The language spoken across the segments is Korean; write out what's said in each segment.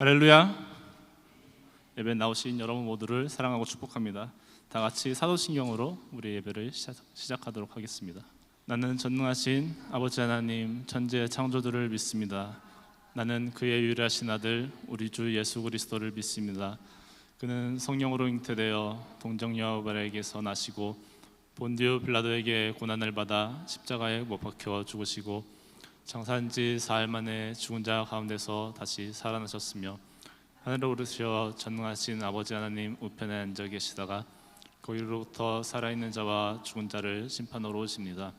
할렐루야. 예배 나오신 여러분 모두를 사랑하고 축복합니다. 다 같이 사도신경으로 우리 예배를 시작하도록 하겠습니다. 나는 전능하신 아버지 하나님 천지의 창조주를 믿습니다. 나는 그의 유일하신 아들 우리 주 예수 그리스도를 믿습니다. 그는 성령으로 잉태되어 동정녀 마리아에게서 나시고 본디오 빌라도에게 고난을 받아 십자가에 못 박혀 죽으시고 장사한 지 사흘 만에 죽은 자 가운데서 다시 살아나셨으며 하늘로 오르시어 전능하신 아버지 하나님 우편에 앉아 계시다가 거기로부터 살아있는 자와 죽은 자를 심판하러 오십니다.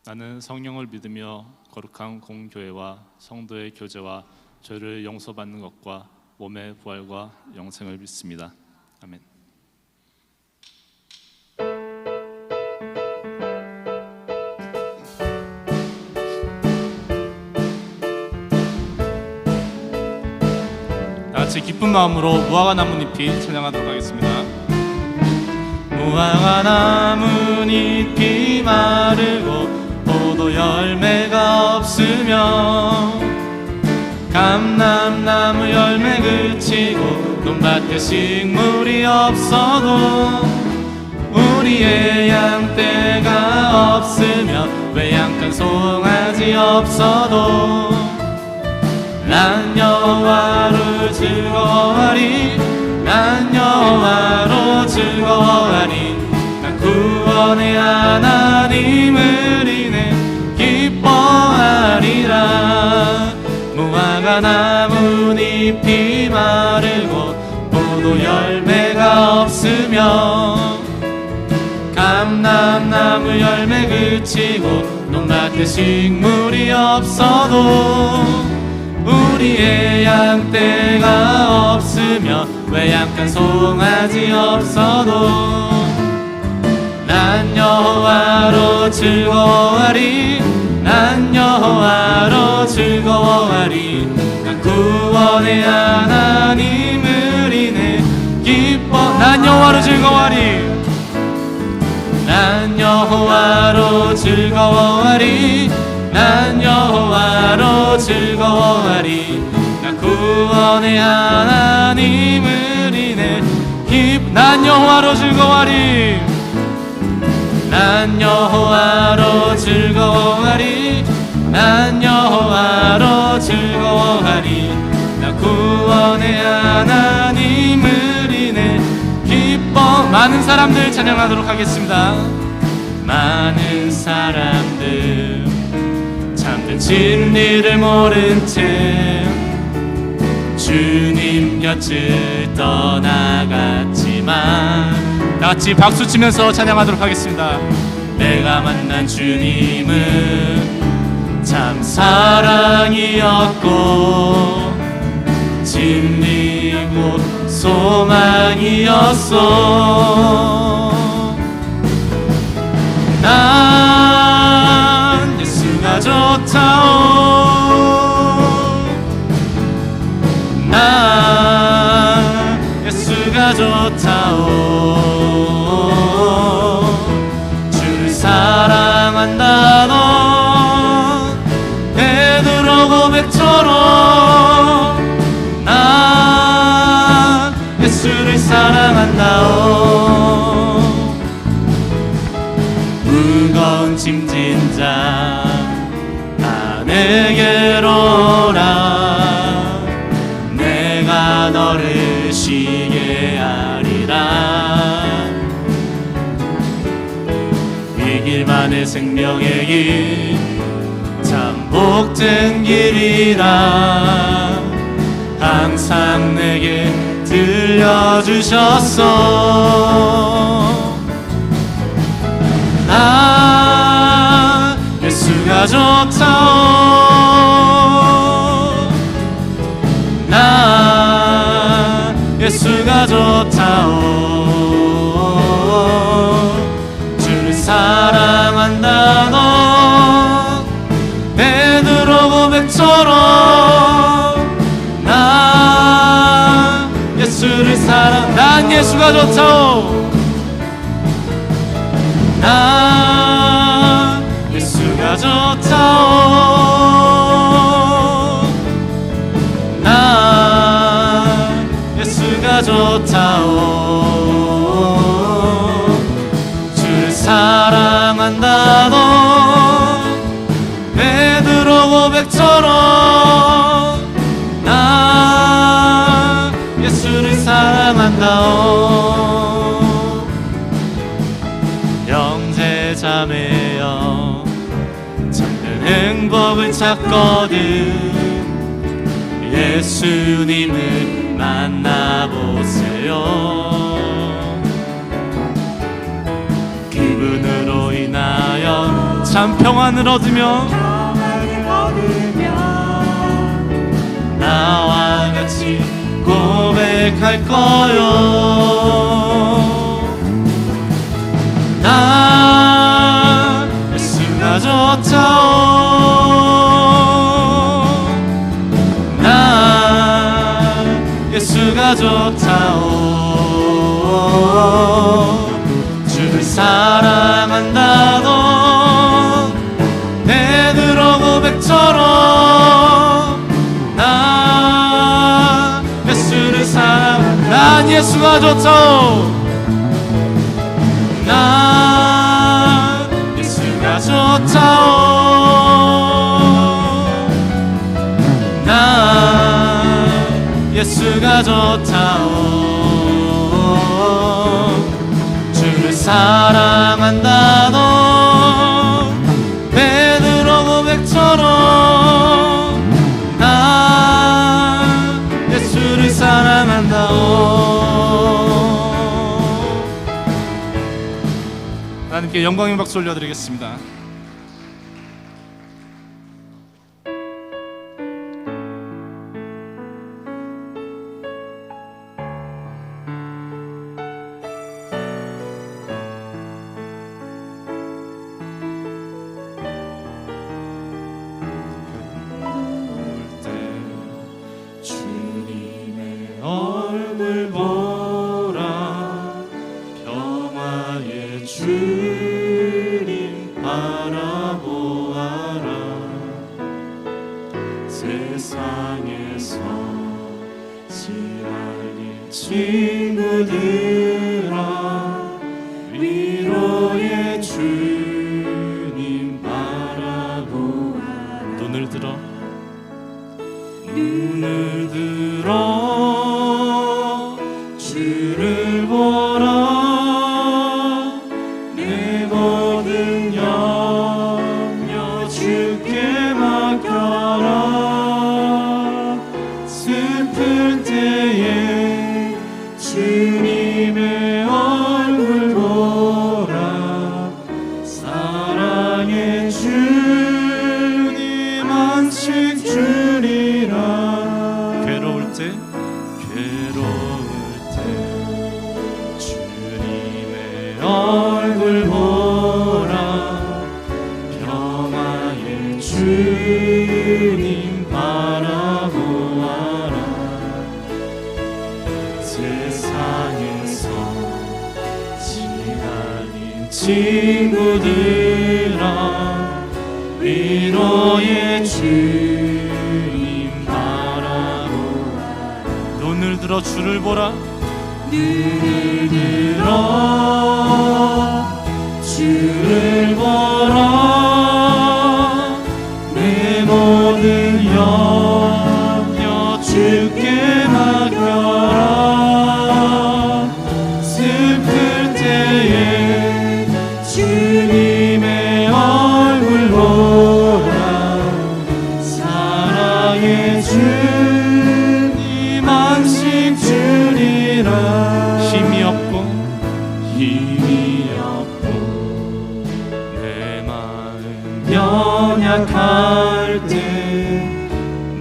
나는 성령을 믿으며 거룩한 공교회와 성도의 교제와 죄를 용서받는 것과 몸의 부활과 영생을 믿습니다. 아멘. 같이 기쁜 마음으로 무화과 나뭇잎이 찬양하도록 하겠습니다. 무화과 나뭇잎이 마르고 포도 열매가 없으며 감람나무 열매 그치고 논밭에 식물이 없어도 우리의 양떼가 없으며 외양간 송아지 없어도 난 여호와로 즐거워하리 난 여호와로 즐거워하리 난 구원의 하나님을 인해 기뻐하리라. 무화과 나뭇잎이 마르고 포도 열매가 없으며 감람나무 열매 그치고 논밭에 식물이 없어도 우리의 양떼가 없으며 외양간 송아지 없어도 난 여호와로 즐거워하리 난 여호와로 즐거워하리 난 구원의 하나님을 인해 기뻐 난 여호와로 즐거워하리 난 여호와로 즐거워하리 난 여호와로 즐거워하리 난 구원의 하나님을 인해 난 여호와로 즐거워하리 난 여호와로 즐거워하리 난 여호와로 즐거워하리 난 구원의 하나님을 인해 기뻐. 많은 사람들 찬양하도록 하겠습니다. 많은 사람들 참된 진리를 모른 채 주님 곁을 떠나갔지만 다 같이 박수 치면서 찬양하도록 하겠습니다. 내가 만난 주님은 참 사랑이었고 진리고 소망이었어. 난 예수가 좋다오 난 예수가 좋다오 주를 사랑한다 넌 베드로 고백처럼 난 예수를 사랑한다오. 무거운 짐진 자 다 내게로 오라 내가 너를 쉬게 하리라. 이 길만의 생명의 길 참 복된 길이라 항상 내게 들려주셨어. 나 예수가 좋다오 나 예수가 좋다오 주를 사랑한다 너 베드로 고백처럼 나 예수를 난 예수가 좋다오 난 예수가 좋다오 난 사랑한다오. 형제 자매여 참된 행복을 찾거든 예수님을 만나보세요. 그분으로 인하여 참 평안을 얻으며 나와 같이 고백할 거요. 나 예수가 좋다오. 나 예수가 좋다오. 주를 사랑한다던 베드로 고백처럼 나 예수를 난 예수가 좋다오. 난 예수가 좋다오. 난 예수가 좋다오. 주를 사랑한다던 베드로 고백처럼 난 예수를 사랑한다오. 하나님께 영광의 박수 올려드리겠습니다. 얼굴 보라 평화의 주님 바라보아라. 세상에서 지랄린 친구들아 위로의 주님 바라보아라. 눈을 들어 주를 보라. 내 모든 염려 주께 맡겨라. 슬플 때에 주님의 얼굴 보라. 사랑의 주님 안식 주리라. 괴로울 때 주님의 얼굴 보라. 평화의 주님 바라보아라. 세상에서 지나린 친구들아 위로의 주님 바라보아라. 눈을 들어 주를 보라. 눈을 들어 주를 보라. 내 모든 염려 주께 맡겨라. 슬플 때에 주님의 얼굴 보라. 사랑의 주님 안식 주리라. 힘이 없고 내 마음 연약할 때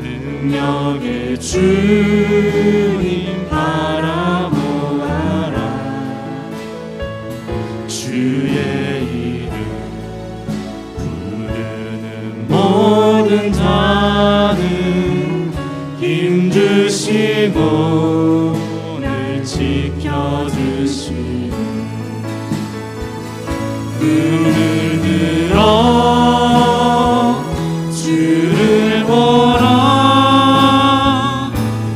능력의 주님 바라보아라. 주의 이름 부르는 모든 자는 힘주시고 지켜주시는 눈을 들어 주를 보라.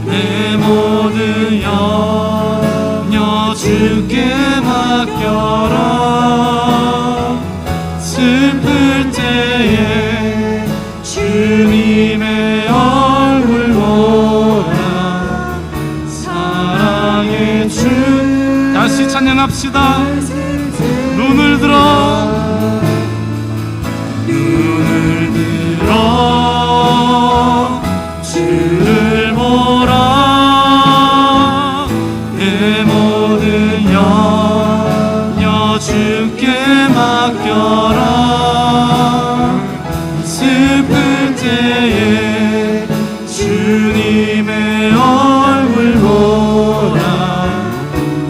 내 모든 염려 주께 맡겨라. 슬플 때에 주님의 얼굴 보라. 사랑의 찬양합시다. 눈을 들어 주를 보라. 내 모든 염려 주께 맡겨라. 슬플 때에 주님의 얼굴 보라.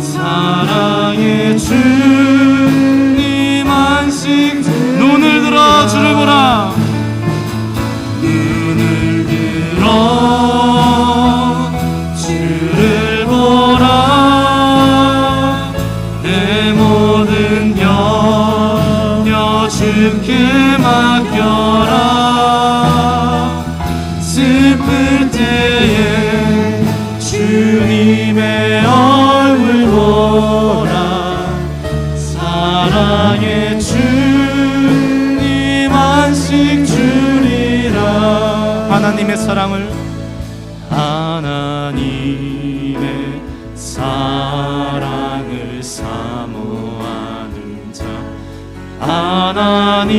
사랑의 주님 안식. 눈을 들어 주를 보라. 눈을 들어 주를 보라. 내 모든 염려 주께 맡겨라. 슬플 때에 주님의 얼굴 보라. 사랑의 주님 안식 주리라. 하나님의 사랑을 사모하는 자, 하나님의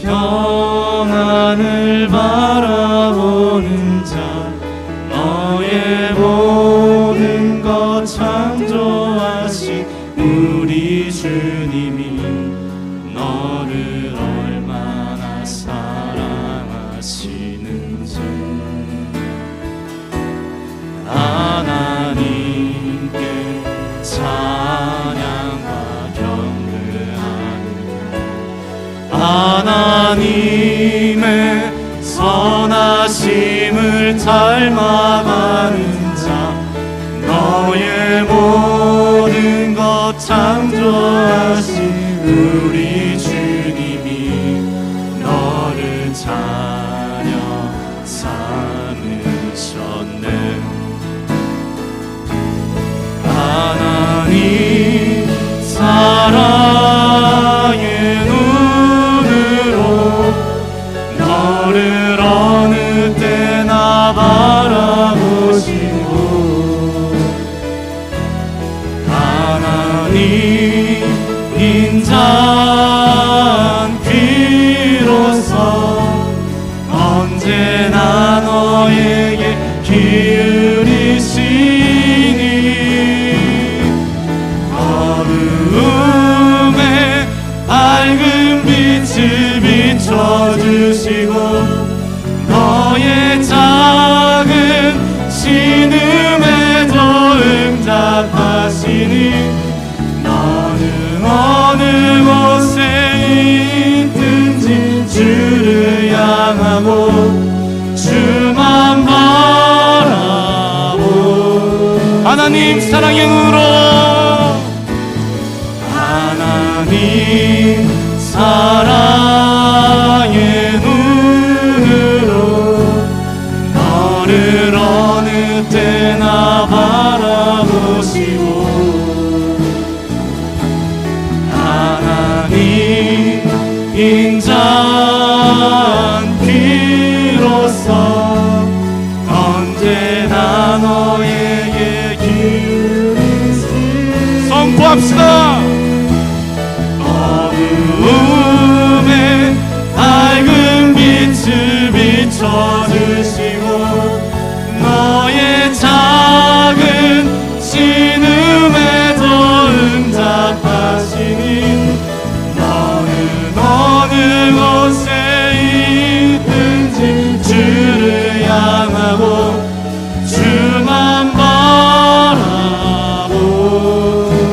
평안을 바라보는 자, 너의 모든 것 창조하신 우리 주님이 너를 얼마나 사랑하시는지. 하나님께 찬양과 경배하는 하나님의 선하심을 닮아가는 자, 너의 모든 것 창조하신 우리 주님이 너를 자녀 삼으셨네. 하나님 사랑의 눈으로 너를 어느 때나 바라보시고, 하나님 인자한 귀로서 언제나 너에게 기울이시니, 어두움에 밝은 빛을 비춰주시고, 너의 작은 신음에도 응답하시니, 너는 어느 곳에 있든지 주를 향하고 주만 바라보. 하나님 사랑의 눈으로, 하나님 사랑의 눈으로 너를 어느 때나 바라보시고, 하나님 인자한 귀로서 언제나 너에게 기울이시. 선포합시다. 어두움에 밝은 빛을 비춰주시고, 너의 작은 신음에도 응답하시니, 너는 어느 곳에 있든지 주를 향하고 주만 바라보.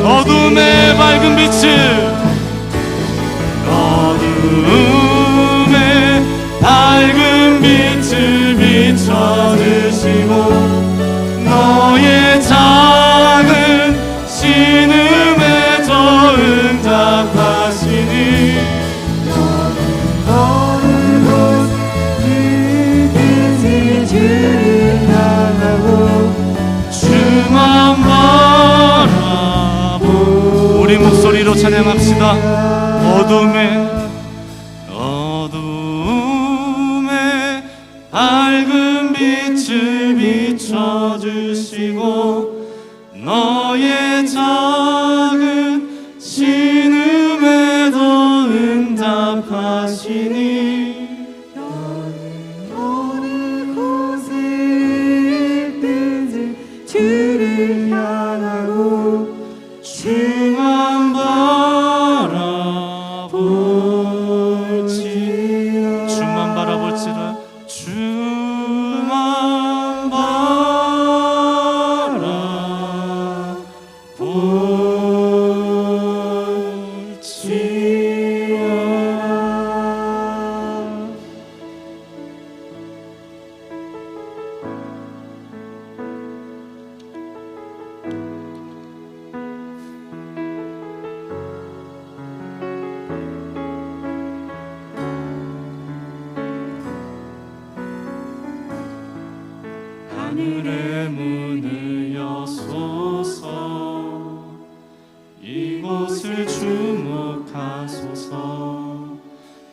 어둠의 밝은 빛을, 어둠에 밝은 빛을 비춰주시고, 너의 작은 신음에도 응답하시니, 너는 어느 곳이든지 주를 향하고 주만 바라보. 우리 목소리로 찬양합시다. 어둠에 밝은 빛을 비춰주시고, 너의 주를 향하고 주만 바라볼지라. 주만 바라볼지라. 주만 바라볼지라. 하늘의 문을 여소서. 이곳을 주목하소서.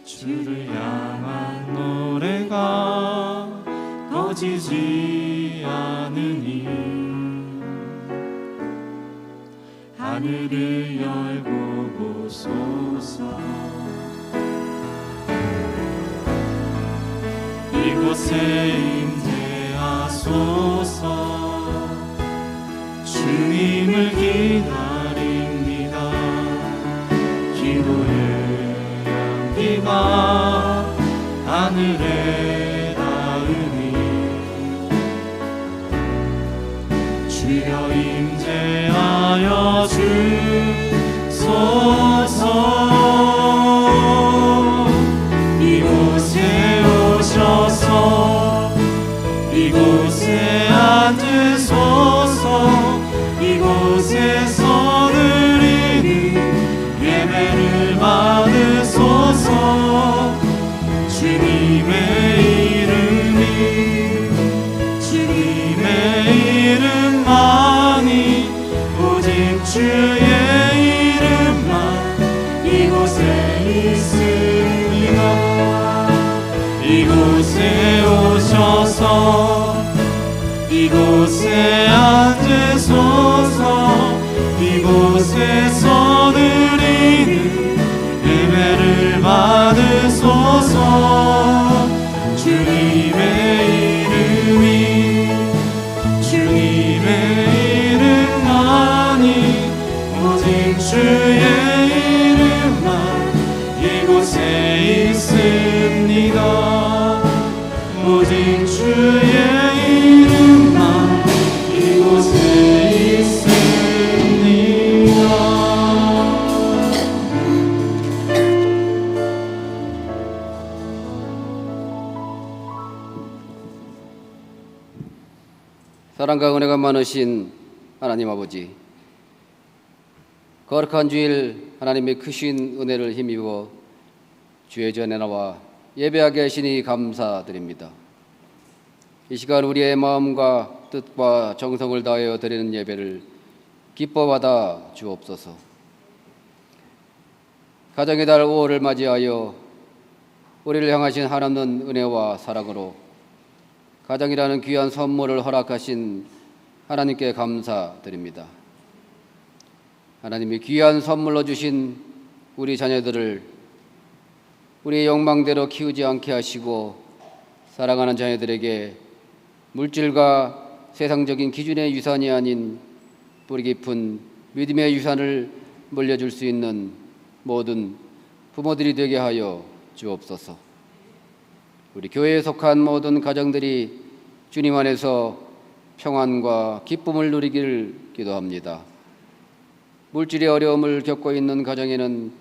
주를 향한 노래가 꺼지지 않으니 하늘을 열고 보소서. 이곳에 임재하소서. 주님을 기다립니다. 기도의 향기가 하늘에 닿으니 주여 임재하여 주소서. 이곳에 오셔서 이곳에 앉으소서. 이곳에서 드리는 예배를 받으소서. 주님의 이름만이 오직 주의 이름만 이곳에 있습니다. 이곳에 오셔서 이곳에 앉으소서. 이곳에서 드리는 예배를 받으소서. 주님의 이름만이 오직 주의 이름만 이곳에 있습니다. 오직 주의 이름만 이곳에 있습니다. 사랑과 은혜가 많으신 하나님 아버지, 거룩한 주일 하나님의 크신 은혜를 힘입어 주의 전에 나와 예배하게 하시니 감사드립니다. 이 시간 우리의 마음과 뜻과 정성을 다하여 드리는 예배를 기뻐 받아 주옵소서. 가정의 달 5월을 맞이하여 우리를 향하신 하나님 은혜와 사랑으로 가정이라는 귀한 선물을 허락하신 하나님께 감사드립니다. 하나님이 귀한 선물로 주신 우리 자녀들을 우리의 욕망대로 키우지 않게 하시고 사랑하는 자녀들에게 물질과 세상적인 기준의 유산이 아닌 뿌리 깊은 믿음의 유산을 물려줄 수 있는 모든 부모들이 되게 하여 주옵소서. 우리 교회에 속한 모든 가정들이 주님 안에서 평안과 기쁨을 누리기를 기도합니다. 물질의 어려움을 겪고 있는 가정에는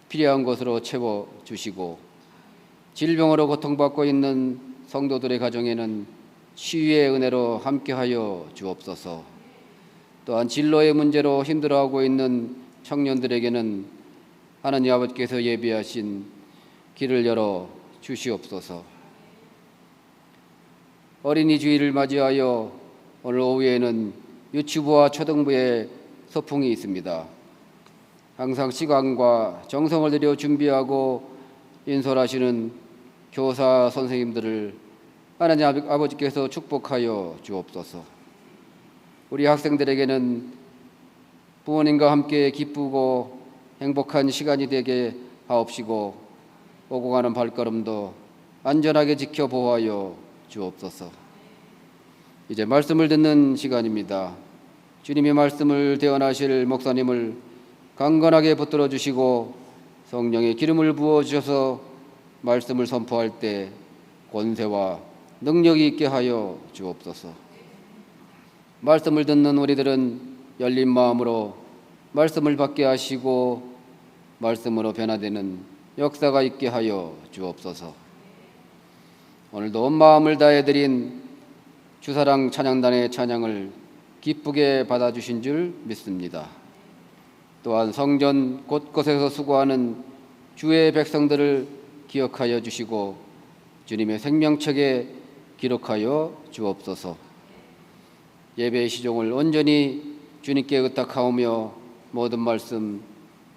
필요한 것으로 채워주시고 질병으로 고통받고 있는 성도들의 가정에는 치유의 은혜로 함께하여 주옵소서. 또한 진로의 문제로 힘들어하고 있는 청년들에게는 하나님 아버지께서 예비하신 길을 열어 주시옵소서. 어린이 주일을 맞이하여 오늘 오후에는 유치부와 초등부의 소풍이 있습니다. 항상 시간과 정성을 들여 준비하고 인솔하시는 교사 선생님들을 하나님 아버지께서 축복하여 주옵소서. 우리 학생들에게는 부모님과 함께 기쁘고 행복한 시간이 되게 하옵시고 오고 가는 발걸음도 안전하게 지켜 보호하여 주옵소서. 이제 말씀을 듣는 시간입니다. 주님의 말씀을 대언하실 목사님을 강건하게 붙들어 주시고 성령의 기름을 부어 주셔서 말씀을 선포할 때 권세와 능력이 있게 하여 주옵소서. 말씀을 듣는 우리들은 열린 마음으로 말씀을 받게 하시고 말씀으로 변화되는 역사가 있게 하여 주옵소서. 오늘도 온 마음을 다해 드린 주사랑 찬양단의 찬양을 기쁘게 받아주신 줄 믿습니다. 또한 성전 곳곳에서 수고하는 주의 백성들을 기억하여 주시고 주님의 생명책에 기록하여 주옵소서. 예배의 시종을 온전히 주님께 의탁하오며 모든 말씀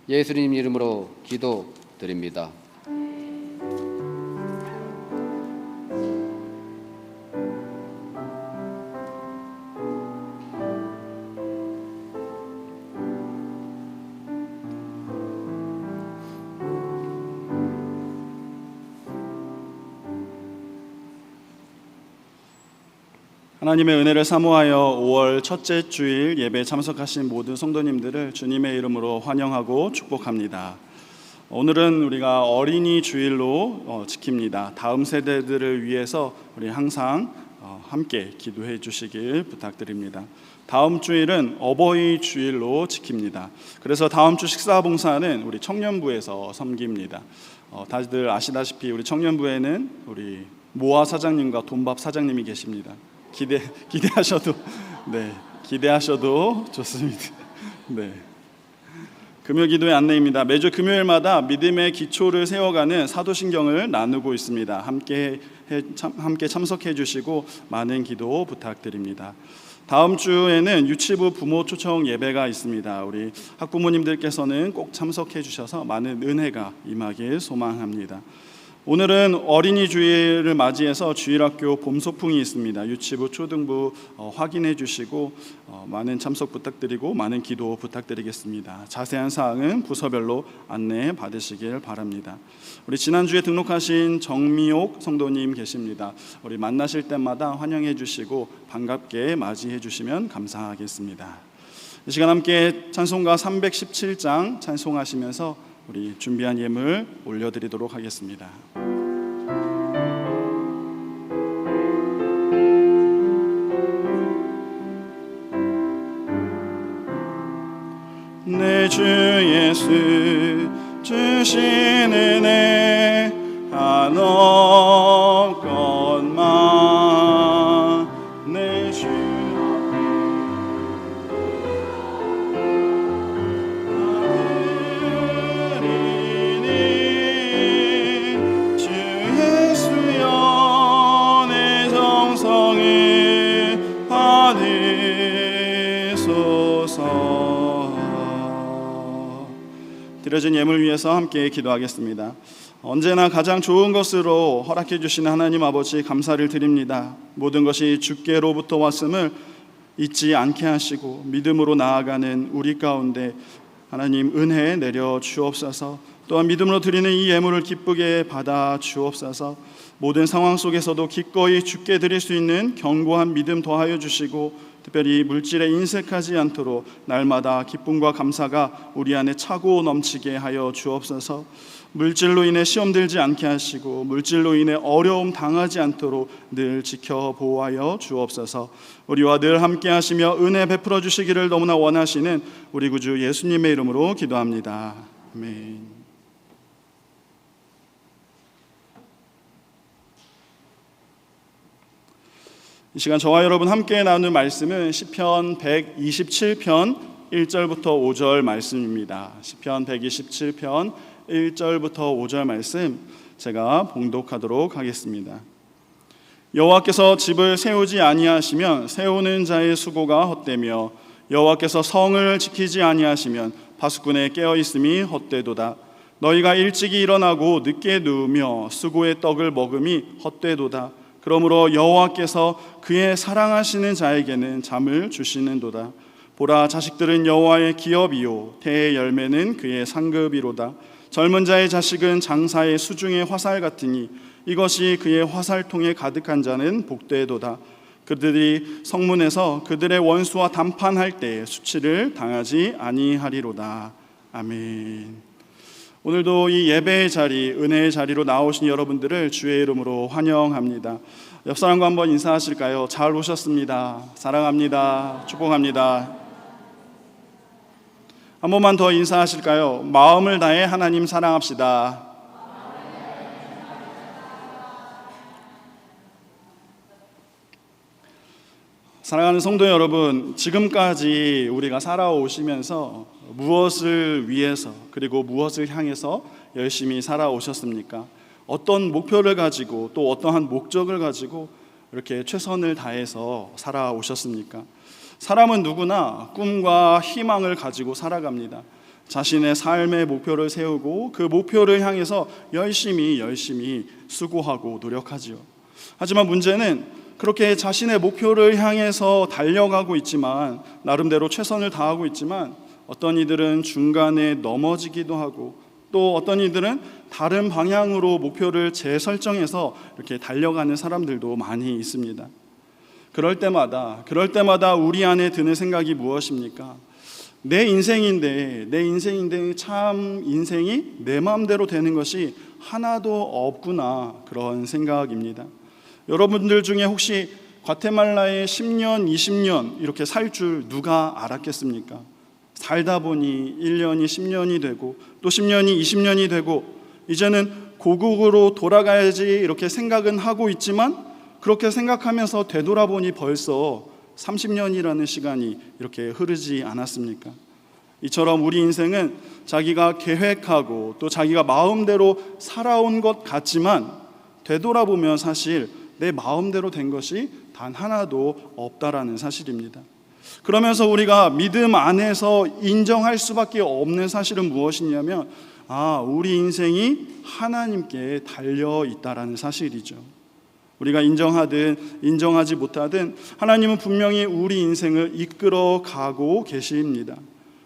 예수님 이름으로 기도드립니다. 하나님의 은혜를 사모하여 5월 첫째 주일 예배에 참석하신 모든 성도님들을 주님의 이름으로 환영하고 축복합니다. 오늘은 우리가 어린이 주일로 지킵니다. 다음 세대들을 위해서 우리 항상 함께 기도해 주시길 부탁드립니다. 다음 주일은 어버이 주일로 지킵니다. 그래서 다음 주 식사 봉사는 우리 청년부에서 섬깁니다. 다들 아시다시피 우리 청년부에는 우리 모아 사장님과 돈밥 사장님이 계십니다. 기대하셔도 좋습니다. 네. 금요 기도의 안내입니다. 매주 금요일마다 믿음의 기초를 세워가는 사도신경을 나누고 있습니다. 함께 참석해 주시고 많은 기도 부탁드립니다. 다음 주에는 유치부 부모 초청 예배가 있습니다. 우리 학부모님들께서는 꼭 참석해 주셔서 많은 은혜가 임하길 소망합니다. 오늘은 어린이 주일을 맞이해서 주일학교 봄 소풍이 있습니다. 유치부, 초등부 확인해 주시고 많은 참석 부탁드리고 많은 기도 부탁드리겠습니다. 자세한 사항은 부서별로 안내 받으시길 바랍니다. 우리 지난주에 등록하신 정미옥 성도님 계십니다. 우리 만나실 때마다 환영해 주시고 반갑게 맞이해 주시면 감사하겠습니다. 이 시간 함께 찬송가 317장 찬송하시면서 우리 준비한 예물 올려드리도록 하겠습니다. 내 주 예수 주신 은혜 한없건만 내 주 드려진 예물 위해서 함께 기도하겠습니다. 언제나 가장 좋은 것으로 허락해 주시는 하나님 아버지 감사를 드립니다. 모든 것이 주께로부터 왔음을 잊지 않게 하시고 믿음으로 나아가는 우리 가운데 하나님 은혜 내려 주옵소서. 또한 믿음으로 드리는 이 예물을 기쁘게 받아 주옵소서. 모든 상황 속에서도 기꺼이 주께 드릴 수 있는 견고한 믿음 더하여 주시고 특별히 물질에 인색하지 않도록 날마다 기쁨과 감사가 우리 안에 차고 넘치게 하여 주옵소서. 물질로 인해 시험 들지 않게 하시고 물질로 인해 어려움 당하지 않도록 늘 지켜 보호하여 주옵소서. 우리와 늘 함께 하시며 은혜 베풀어 주시기를 너무나 원하시는 우리 구주 예수님의 이름으로 기도합니다. 아멘. 이 시간 저와 여러분 함께 나눌 말씀은 시편 127편 1절부터 5절 말씀입니다. 시편 127편 1절부터 5절 말씀 제가 봉독하도록 하겠습니다. 여호와께서 집을 세우지 아니하시면 세우는 자의 수고가 헛되며 여호와께서 성을 지키지 아니하시면 파수꾼의 깨어 있음이 헛되도다. 너희가 일찍이 일어나고 늦게 누우며 수고의 떡을 먹음이 헛되도다. 그러므로 여호와께서 그의 사랑하시는 자에게는 잠을 주시는도다. 보라, 자식들은 여호와의 기업이요 태의 열매는 그의 상급이로다. 젊은 자의 자식은 장사의 수중의 화살 같으니 이것이 그의 화살통에 가득한 자는 복되도다. 그들이 성문에서 그들의 원수와 담판할 때 수치를 당하지 아니하리로다. 아멘. 오늘도 이 예배의 자리, 은혜의 자리로 나오신 여러분들을 주의 이름으로 환영합니다. 옆 사람과 한번 인사하실까요? 잘 오셨습니다. 사랑합니다. 축복합니다. 한 번만 더 인사하실까요? 마음을 다해 하나님 사랑합시다. 사랑하는 성도 여러분, 지금까지 우리가 살아오시면서 무엇을 위해서 그리고 무엇을 향해서 열심히 살아오셨습니까? 어떤 목표를 가지고 또 어떠한 목적을 가지고 이렇게 최선을 다해서 살아오셨습니까? 사람은 누구나 꿈과 희망을 가지고 살아갑니다. 자신의 삶의 목표를 세우고 그 목표를 향해서 열심히 수고하고 노력하지요. 하지만 문제는 그렇게 자신의 목표를 향해서 달려가고 있지만, 나름대로 최선을 다하고 있지만, 어떤 이들은 중간에 넘어지기도 하고, 또 어떤 이들은 다른 방향으로 목표를 재설정해서 이렇게 달려가는 사람들도 많이 있습니다. 그럴 때마다 우리 안에 드는 생각이 무엇입니까? 내 인생인데 참 인생이 내 마음대로 되는 것이 하나도 없구나, 그런 생각입니다. 여러분들 중에 혹시 과테말라에 10년, 20년 이렇게 살 줄 누가 알았겠습니까? 살다 보니 1년이 10년이 되고 또 10년이 20년이 되고 이제는 고국으로 돌아가야지 이렇게 생각은 하고 있지만, 그렇게 생각하면서 되돌아보니 벌써 30년이라는 시간이 이렇게 흐르지 않았습니까? 이처럼 우리 인생은 자기가 계획하고 또 자기가 마음대로 살아온 것 같지만, 되돌아보면 사실 내 마음대로 된 것이 단 하나도 없다라는 사실입니다. 그러면서 우리가 믿음 안에서 인정할 수밖에 없는 사실은 무엇이냐면, 우리 인생이 하나님께 달려 있다라는 사실이죠. 우리가 인정하든 인정하지 못하든 하나님은 분명히 우리 인생을 이끌어 가고 계십니다.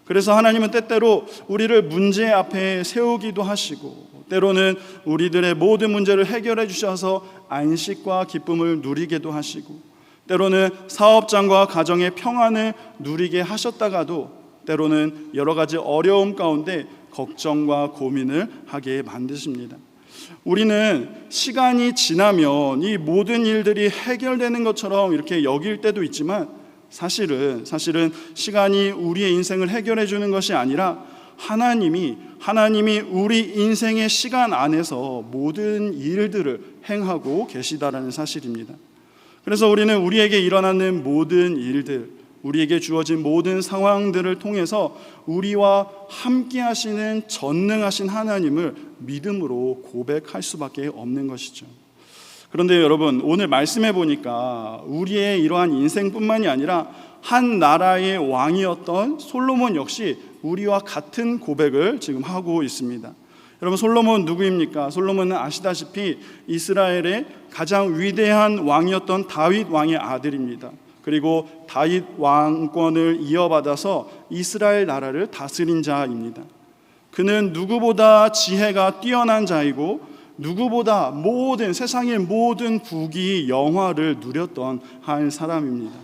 그래서 하나님은 때때로 우리를 문제 앞에 세우기도 하시고, 때로는 우리들의 모든 문제를 해결해 주셔서 안식과 기쁨을 누리게도 하시고, 때로는 사업장과 가정의 평안을 누리게 하셨다가도 때로는 여러 가지 어려움 가운데 걱정과 고민을 하게 만드십니다. 우리는 시간이 지나면 이 모든 일들이 해결되는 것처럼 이렇게 여길 때도 있지만, 사실은 시간이 우리의 인생을 해결해 주는 것이 아니라 하나님이 우리 인생의 시간 안에서 모든 일들을 행하고 계시다라는 사실입니다. 그래서 우리는 우리에게 일어나는 모든 일들, 우리에게 주어진 모든 상황들을 통해서 우리와 함께 하시는 전능하신 하나님을 믿음으로 고백할 수밖에 없는 것이죠. 그런데 여러분, 오늘 말씀해 보니까 우리의 이러한 인생뿐만이 아니라 한 나라의 왕이었던 솔로몬 역시 우리와 같은 고백을 지금 하고 있습니다. 여러분, 솔로몬 누구입니까? 솔로몬은 아시다시피 이스라엘의 가장 위대한 왕이었던 다윗 왕의 아들입니다. 그리고 다윗 왕권을 이어받아서 이스라엘 나라를 다스린 자입니다. 그는 누구보다 지혜가 뛰어난 자이고, 누구보다 세상의 모든 부귀 영화를 누렸던 한 사람입니다.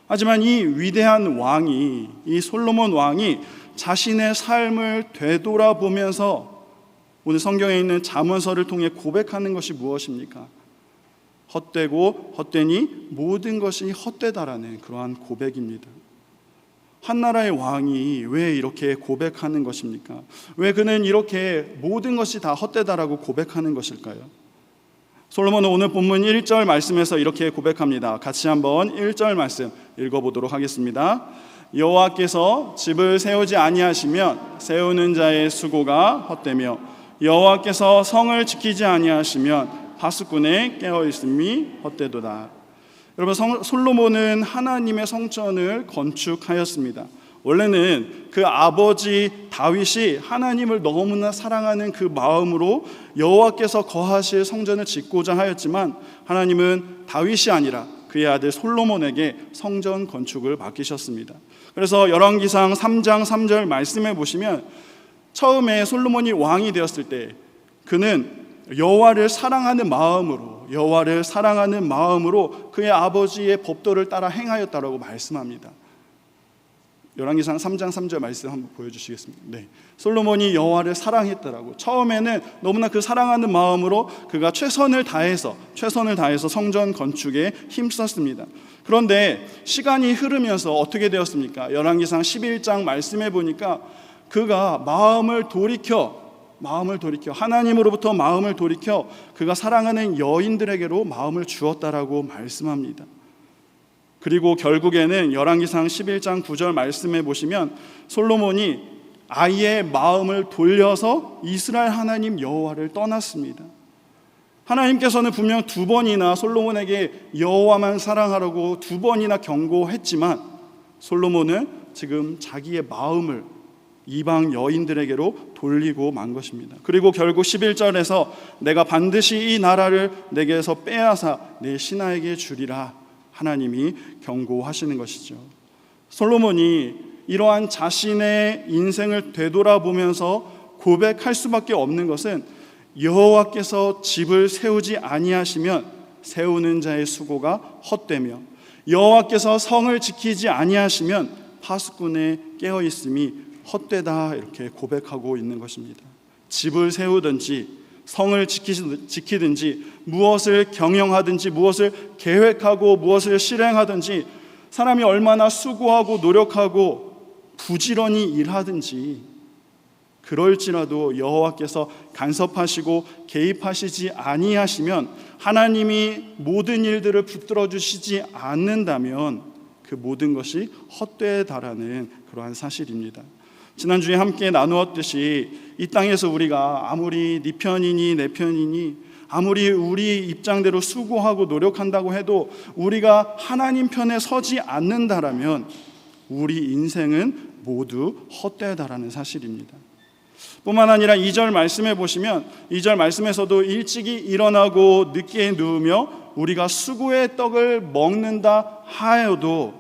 하지만 이 위대한 왕이, 이 솔로몬 왕이 자신의 삶을 되돌아보면서 오늘 성경에 있는 잠언서를 통해 고백하는 것이 무엇입니까? 헛되고 헛되니 모든 것이 헛되다라는 그러한 고백입니다. 한 나라의 왕이 왜 이렇게 고백하는 것입니까? 왜 그는 이렇게 모든 것이 다 헛되다라고 고백하는 것일까요? 솔로몬은 오늘 본문 1절 말씀에서 이렇게 고백합니다. 같이 한번 1절 말씀 읽어보도록 하겠습니다. 여호와께서 집을 세우지 아니하시면 세우는 자의 수고가 헛되며, 여호와께서 성을 지키지 아니하시면 파수꾼의 깨어있음이 헛되도다. 여러분, 솔로몬은 하나님의 성전을 건축하였습니다. 원래는 그 아버지 다윗이 하나님을 너무나 사랑하는 그 마음으로 여호와께서 거하실 성전을 짓고자 하였지만, 하나님은 다윗이 아니라 그의 아들 솔로몬에게 성전 건축을 맡기셨습니다. 그래서 열왕기상 3장 3절 말씀해 보시면, 처음에 솔로몬이 왕이 되었을 때 그는 여호와를 사랑하는 마음으로 여호와를 사랑하는 마음으로 그의 아버지의 법도를 따라 행하였다라고 말씀합니다. 열왕기상 3장 3절 말씀 한번 보여주시겠습니다. 네. 솔로몬이 여호와를 사랑했더라고. 처음에는 너무나 그 사랑하는 마음으로 그가 최선을 다해서 성전 건축에 힘썼습니다. 그런데 시간이 흐르면서 어떻게 되었습니까? 열왕기상 11장 말씀해 보니까 그가 마음을 돌이켜 하나님으로부터 마음을 돌이켜 그가 사랑하는 여인들에게로 마음을 주었다라고 말씀합니다. 그리고 결국에는 열왕기상 11장 9절 말씀해 보시면 솔로몬이 아예 마음을 돌려서 이스라엘 하나님 여호와를 떠났습니다. 하나님께서는 분명 2번이나 솔로몬에게 여호와만 사랑하라고 2번이나 경고했지만 솔로몬은 지금 자기의 마음을 이방 여인들에게로 돌리고 만 것입니다. 그리고 결국 11절에서 내가 반드시 이 나라를 내게서 빼앗아 내 신하에게 주리라 하나님이 경고하시는 것이죠. 솔로몬이 이러한 자신의 인생을 되돌아보면서 고백할 수밖에 없는 것은 여호와께서 집을 세우지 아니하시면 세우는 자의 수고가 헛되며 여호와께서 성을 지키지 아니하시면 파수꾼의 깨어있음이 헛되다 이렇게 고백하고 있는 것입니다. 집을 세우든지 성을 지키든지 무엇을 경영하든지 무엇을 계획하고 무엇을 실행하든지 사람이 얼마나 수고하고 노력하고 부지런히 일하든지 그럴지라도 여호와께서 간섭하시고 개입하시지 아니하시면 하나님이 모든 일들을 붙들어 주시지 않는다면 그 모든 것이 헛되다라는 그러한 사실입니다. 지난주에 함께 나누었듯이 이 땅에서 우리가 아무리 네 편이니 내 편이니 아무리 우리 입장대로 수고하고 노력한다고 해도 우리가 하나님 편에 서지 않는다라면 우리 인생은 모두 헛되다라는 사실입니다. 뿐만 아니라 2절 말씀해 보시면 2절 말씀에서도 일찍이 일어나고 늦게 누우며 우리가 수고의 떡을 먹는다 하여도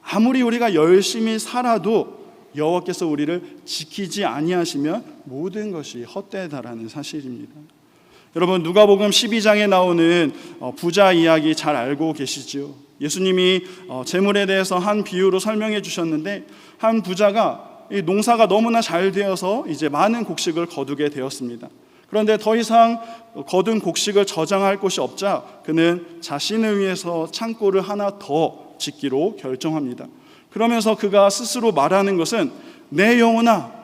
아무리 우리가 열심히 살아도 여호와께서 우리를 지키지 아니하시면 모든 것이 헛되다라는 사실입니다. 여러분 누가복음 12장에 나오는 부자 이야기 잘 알고 계시죠? 예수님이 재물에 대해서 한 비유로 설명해 주셨는데 한 부자가 이 농사가 너무나 잘 되어서 이제 많은 곡식을 거두게 되었습니다. 그런데 더 이상 거둔 곡식을 저장할 곳이 없자 그는 자신을 위해서 창고를 하나 더 짓기로 결정합니다. 그러면서 그가 스스로 말하는 것은 내 영혼아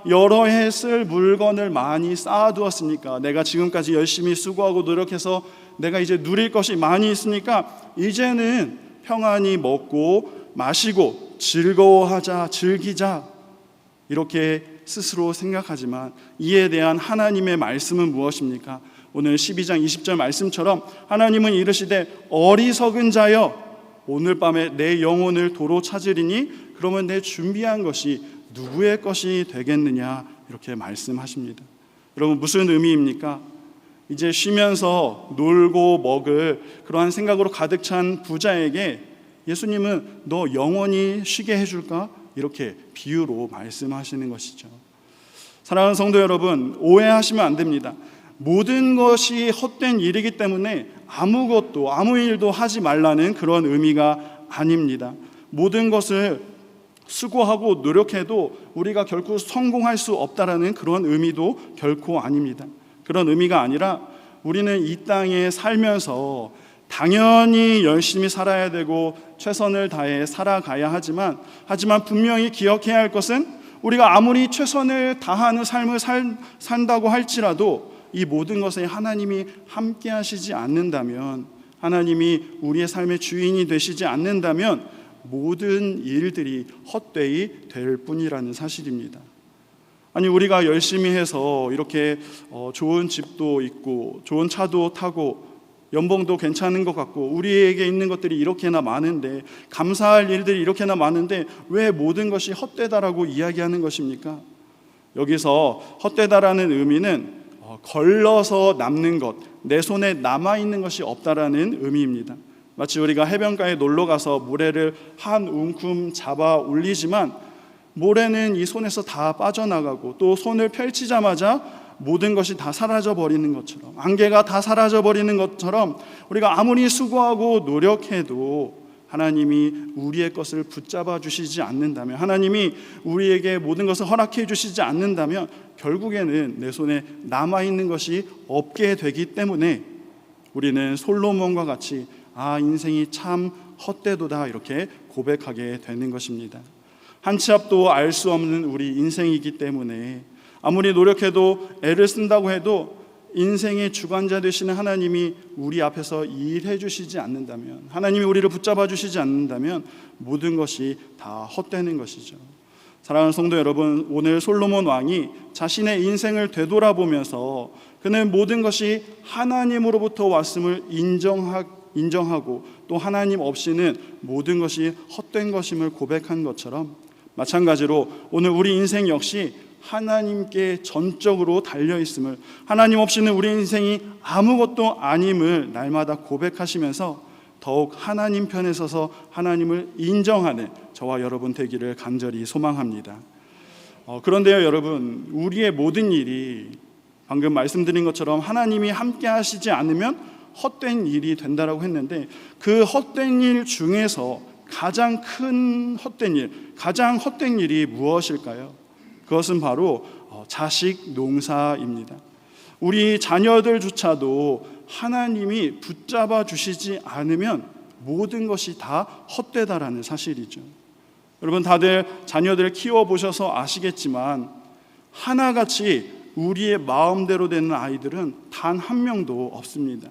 여러 해 쓸 물건을 많이 쌓아두었으니까 내가 지금까지 열심히 수고하고 노력해서 내가 이제 누릴 것이 많이 있으니까 이제는 평안히 먹고 마시고 즐기자 이렇게 스스로 생각하지만 이에 대한 하나님의 말씀은 무엇입니까? 오늘 12장 20절 말씀처럼 하나님은 이르시되 어리석은 자여 오늘 밤에 내 영혼을 도로 찾으리니 그러면 내 준비한 것이 누구의 것이 되겠느냐 이렇게 말씀하십니다. 여러분 무슨 의미입니까? 이제 쉬면서 놀고 먹을 그러한 생각으로 가득 찬 부자에게 예수님은 너 영원히 쉬게 해줄까? 이렇게 비유로 말씀하시는 것이죠. 사랑하는 성도 여러분 오해하시면 안 됩니다. 모든 것이 헛된 일이기 때문에 아무 일도 하지 말라는 그런 의미가 아닙니다. 모든 것을 수고하고 노력해도 우리가 결코 성공할 수 없다라는 그런 의미도 결코 아닙니다. 그런 의미가 아니라 우리는 이 땅에 살면서 당연히 열심히 살아야 되고 최선을 다해 살아가야 하지만 분명히 기억해야 할 것은 우리가 아무리 최선을 다하는 삶을 산다고 할지라도 이 모든 것에 하나님이 함께 하시지 않는다면 하나님이 우리의 삶의 주인이 되시지 않는다면 모든 일들이 헛되이 될 뿐이라는 사실입니다. 아니 우리가 열심히 해서 이렇게 좋은 집도 있고 좋은 차도 타고 연봉도 괜찮은 것 같고 우리에게 있는 것들이 이렇게나 많은데 감사할 일들이 이렇게나 많은데 왜 모든 것이 헛되다라고 이야기하는 것입니까? 여기서 헛되다라는 의미는 걸러서 남는 것, 내 손에 남아있는 것이 없다라는 의미입니다. 마치 우리가 해변가에 놀러가서 모래를 한 움큼 잡아 올리지만 모래는 이 손에서 다 빠져나가고 또 손을 펼치자마자 모든 것이 다 사라져 버리는 것처럼, 안개가 다 사라져 버리는 것처럼 우리가 아무리 수고하고 노력해도 하나님이 우리의 것을 붙잡아 주시지 않는다면, 하나님이 우리에게 모든 것을 허락해 주시지 않는다면 결국에는 내 손에 남아있는 것이 없게 되기 때문에 우리는 솔로몬과 같이 인생이 참 헛되도다 이렇게 고백하게 되는 것입니다. 한 치 앞도 알 수 없는 우리 인생이기 때문에 아무리 노력해도 애를 쓴다고 해도 인생의 주관자 되시는 하나님이 우리 앞에서 일해 주시지 않는다면, 하나님이 우리를 붙잡아 주시지 않는다면 모든 것이 다 헛되는 것이죠. 사랑하는 성도 여러분, 오늘 솔로몬 왕이 자신의 인생을 되돌아보면서 그는 모든 것이 하나님으로부터 왔음을 인정하고 또 하나님 없이는 모든 것이 헛된 것임을 고백한 것처럼, 마찬가지로 오늘 우리 인생 역시 하나님께 전적으로 달려있음을, 하나님 없이는 우리 인생이 아무것도 아님을 날마다 고백하시면서 더욱 하나님 편에 서서 하나님을 인정하는 저와 여러분 되기를 간절히 소망합니다. 그런데요 여러분, 우리의 모든 일이 방금 말씀드린 것처럼 하나님이 함께 하시지 않으면 헛된 일이 된다라고 했는데, 그 헛된 일 중에서 가장 큰 헛된 일, 가장 헛된 일이 무엇일까요? 그것은 바로 자식 농사입니다. 우리 자녀들조차도 하나님이 붙잡아 주시지 않으면 모든 것이 다 헛되다라는 사실이죠. 여러분 다들 자녀들을 키워보셔서 아시겠지만 하나같이 우리의 마음대로 되는 아이들은 단 한 명도 없습니다.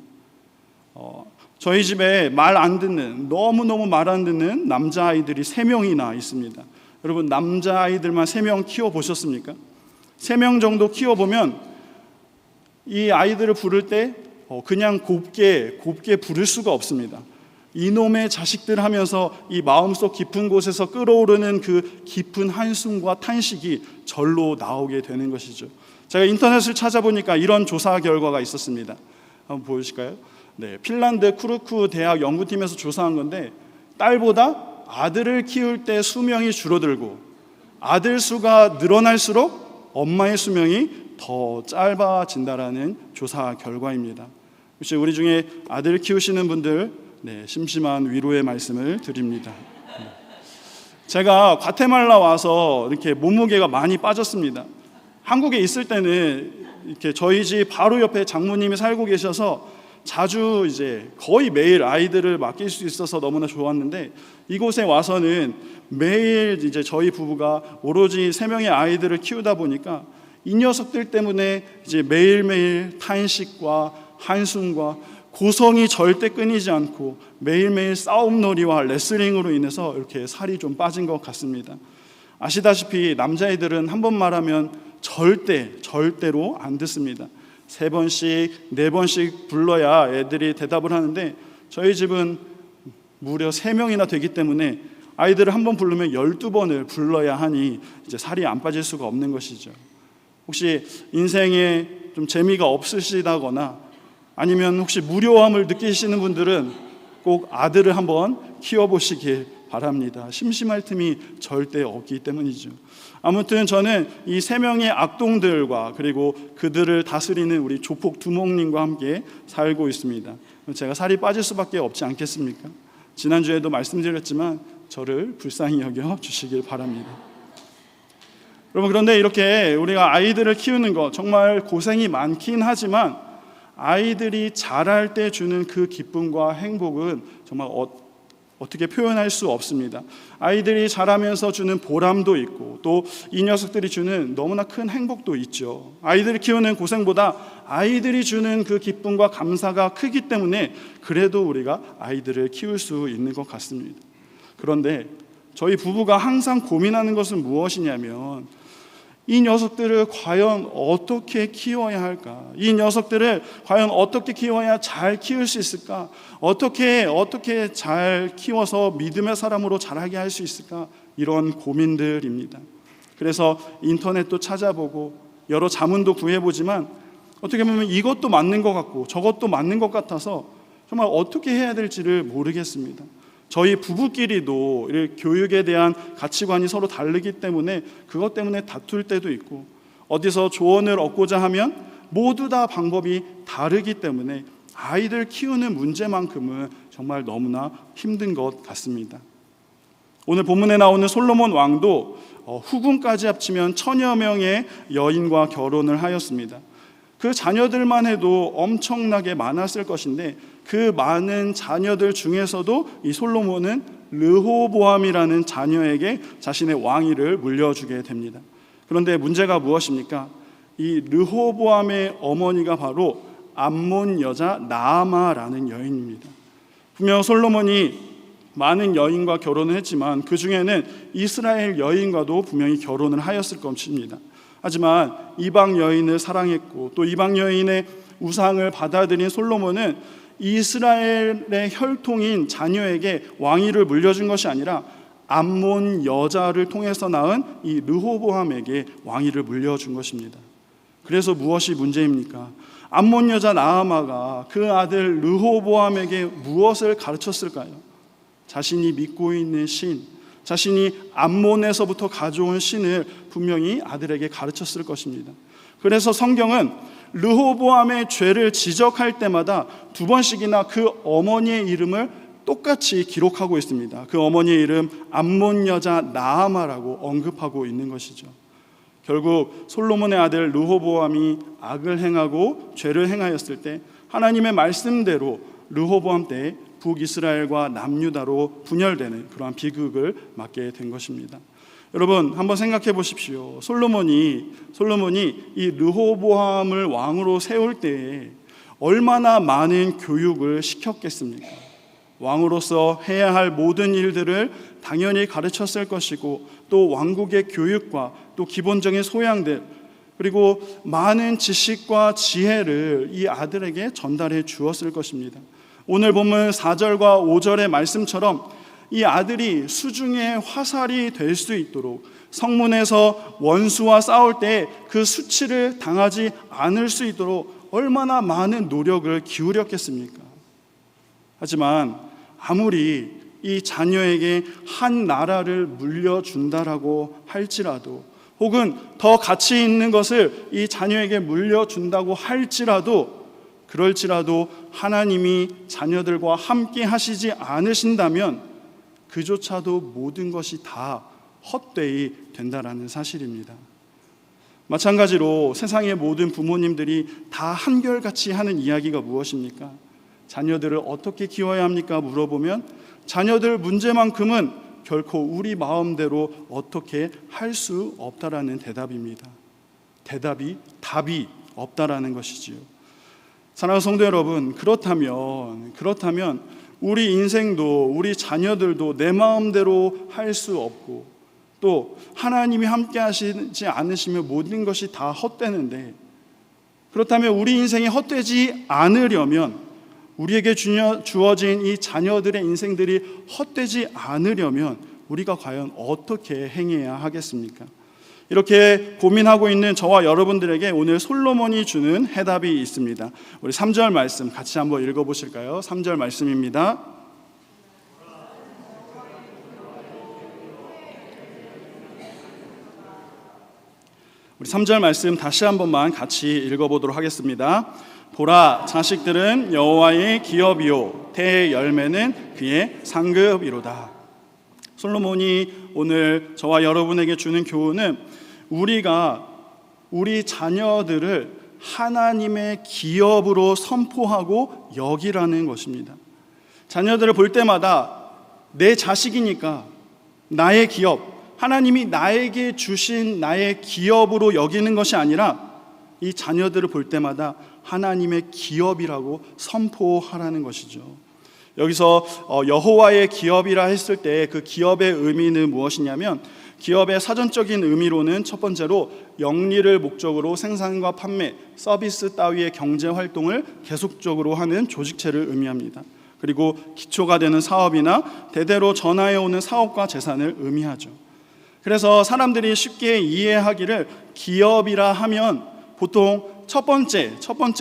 저희 집에 말 안 듣는, 너무너무 말 안 듣는 남자아이들이 3명이나 있습니다. 여러분 남자아이들만 3명 키워보셨습니까? 3명 정도 키워보면 이 아이들을 부를 때 그냥 곱게 부를 수가 없습니다. 이놈의 자식들 하면서 이 마음속 깊은 곳에서 끓어오르는 그 깊은 한숨과 탄식이 절로 나오게 되는 것이죠. 제가 인터넷을 찾아보니까 이런 조사 결과가 있었습니다. 한번 보여주실까요? 네, 핀란드 쿠르쿠 대학 연구팀에서 조사한 건데, 딸보다 아들을 키울 때 수명이 줄어들고 아들 수가 늘어날수록 엄마의 수명이 더 짧아진다라는 조사 결과입니다. 혹시 우리 중에 아들 키우시는 분들, 심심한 위로의 말씀을 드립니다. 제가 과테말라 와서 이렇게 몸무게가 많이 빠졌습니다. 한국에 있을 때는 이렇게 저희 집 바로 옆에 장모님이 살고 계셔서 자주 이제 거의 매일 아이들을 맡길 수 있어서 너무나 좋았는데, 이곳에 와서는 매일 이제 저희 부부가 오로지 3명의 아이들을 키우다 보니까 이 녀석들 때문에 이제 매일매일 탄식과 한숨과 고성이 절대 끊이지 않고 매일매일 싸움놀이와 레슬링으로 인해서 이렇게 살이 좀 빠진 것 같습니다. 아시다시피 남자애들은 한 번 말하면 절대로 안 듣습니다. 3번씩 4번씩 불러야 애들이 대답을 하는데, 저희 집은 무려 3명이나 되기 때문에 아이들을 한 번 부르면 12번을 불러야 하니 이제 살이 안 빠질 수가 없는 것이죠. 혹시 인생에 좀 재미가 없으시다거나 아니면 혹시 무료함을 느끼시는 분들은 꼭 아들을 한번 키워보시길 바랍니다. 심심할 틈이 절대 없기 때문이죠. 아무튼 저는 이 3명의 악동들과 그리고 그들을 다스리는 우리 조폭 두목님과 함께 살고 있습니다. 제가 살이 빠질 수밖에 없지 않겠습니까? 지난주에도 말씀드렸지만 저를 불쌍히 여겨 주시길 바랍니다. 여러분, 그런데 이렇게 우리가 아이들을 키우는 것 정말 고생이 많긴 하지만 아이들이 자랄 때 주는 그 기쁨과 행복은 정말 어떻게 표현할 수 없습니다. 아이들이 자라면서 주는 보람도 있고 또 이 녀석들이 주는 너무나 큰 행복도 있죠. 아이들을 키우는 고생보다 아이들이 주는 그 기쁨과 감사가 크기 때문에 그래도 우리가 아이들을 키울 수 있는 것 같습니다. 그런데 저희 부부가 항상 고민하는 것은 무엇이냐면, 이 녀석들을 과연 어떻게 키워야 할까? 이 녀석들을 과연 어떻게 키워야 잘 키울 수 있을까? 어떻게 잘 키워서 믿음의 사람으로 자라게 할 수 있을까? 이런 고민들입니다. 그래서 인터넷도 찾아보고 여러 자문도 구해보지만 어떻게 보면 이것도 맞는 것 같고 저것도 맞는 것 같아서 정말 어떻게 해야 될지를 모르겠습니다. 저희 부부끼리도 교육에 대한 가치관이 서로 다르기 때문에 그것 때문에 다툴 때도 있고, 어디서 조언을 얻고자 하면 모두 다 방법이 다르기 때문에 아이들 키우는 문제만큼은 정말 너무나 힘든 것 같습니다. 오늘 본문에 나오는 솔로몬 왕도 후궁까지 합치면 1000여 명의 여인과 결혼을 하였습니다. 그 자녀들만 해도 엄청나게 많았을 것인데 그 많은 자녀들 중에서도 이 솔로몬은 르호보암이라는 자녀에게 자신의 왕위를 물려주게 됩니다. 그런데 문제가 무엇입니까? 이 르호보암의 어머니가 바로 암몬 여자 나아마라는 여인입니다. 분명 솔로몬이 많은 여인과 결혼을 했지만 그 중에는 이스라엘 여인과도 분명히 결혼을 하였을 것입니다. 하지만 이방 여인을 사랑했고 또 이방 여인의 우상을 받아들인 솔로몬은 이스라엘의 혈통인 자녀에게 왕위를 물려준 것이 아니라 암몬 여자를 통해서 낳은 이 르호보암에게 왕위를 물려준 것입니다. 그래서 무엇이 문제입니까? 암몬 여자 나아마가 그 아들 르호보암에게 무엇을 가르쳤을까요? 자신이 믿고 있는 신, 자신이 암몬에서부터 가져온 신을 분명히 아들에게 가르쳤을 것입니다. 그래서 성경은 르호보암의 죄를 지적할 때마다 2번씩이나 그 어머니의 이름을 똑같이 기록하고 있습니다. 그 어머니의 이름 암몬 여자 나아마라고 언급하고 있는 것이죠. 결국 솔로몬의 아들 르호보암이 악을 행하고 죄를 행하였을 때 하나님의 말씀대로 르호보암 때 북이스라엘과 남유다로 분열되는 그러한 비극을 맞게 된 것입니다. 여러분 한번 생각해 보십시오. 솔로몬이 이 르호보암을 왕으로 세울 때에 얼마나 많은 교육을 시켰겠습니까? 왕으로서 해야 할 모든 일들을 당연히 가르쳤을 것이고 또 왕국의 교육과 또 기본적인 소양들 그리고 많은 지식과 지혜를 이 아들에게 전달해 주었을 것입니다. 오늘 본문 4절과 5절의 말씀처럼 이 아들이 수중의 화살이 될 수 있도록 성문에서 원수와 싸울 때 그 수치를 당하지 않을 수 있도록 얼마나 많은 노력을 기울였겠습니까? 하지만 아무리 이 자녀에게 한 나라를 물려준다라고 할지라도 혹은 더 가치 있는 것을 이 자녀에게 물려준다고 할지라도 그럴지라도 하나님이 자녀들과 함께 하시지 않으신다면 그조차도 모든 것이 다 헛되이 된다라는 사실입니다. 마찬가지로 세상의 모든 부모님들이 다 한결같이 하는 이야기가 무엇입니까? 자녀들을 어떻게 키워야 합니까? 물어보면 자녀들 문제만큼은 결코 우리 마음대로 어떻게 할 수 없다라는 대답입니다. 답이 없다라는 것이지요. 사랑하는 성도 여러분, 그렇다면 우리 인생도 우리 자녀들도 내 마음대로 할 수 없고 또 하나님이 함께 하시지 않으시면 모든 것이 다 헛되는데 그렇다면 우리 인생이 헛되지 않으려면 우리에게 주어진 이 자녀들의 인생들이 헛되지 않으려면 우리가 과연 어떻게 행해야 하겠습니까? 이렇게 고민하고 있는 저와 여러분들에게 오늘 솔로몬이 주는 해답이 있습니다. 우리 3절 말씀 같이 한번 읽어보실까요? 3절 말씀입니다. 우리 3절 말씀 다시 한 번만 같이 읽어보도록 하겠습니다. 보라, 자식들은 여호와의 기업이요 태의 열매는 그의 상급이로다. 솔로몬이 오늘 저와 여러분에게 주는 교훈은 우리가 우리 자녀들을 하나님의 기업으로 선포하고 여기라는 것입니다. 자녀들을 볼 때마다 내 자식이니까 나의 기업, 하나님이 나에게 주신 나의 기업으로 여기는 것이 아니라 이 자녀들을 볼 때마다 하나님의 기업이라고 선포하라는 것이죠. 여기서 여호와의 기업이라 했을 때 그 기업의 의미는 무엇이냐면 기업의 사전적인 의미로는 첫 번째로 영리를 목적으로 생산과 판매, 서비스 따위의 경제 활동을 계속적으로 하는 조직체를 의미합니다. 그리고 기초가 되는 사업이나 대대로 전하여오는 사업과 재산을 의미하죠. 그래서 사람들이 쉽게 이해하기를 기업이라 하면 보통 첫 번째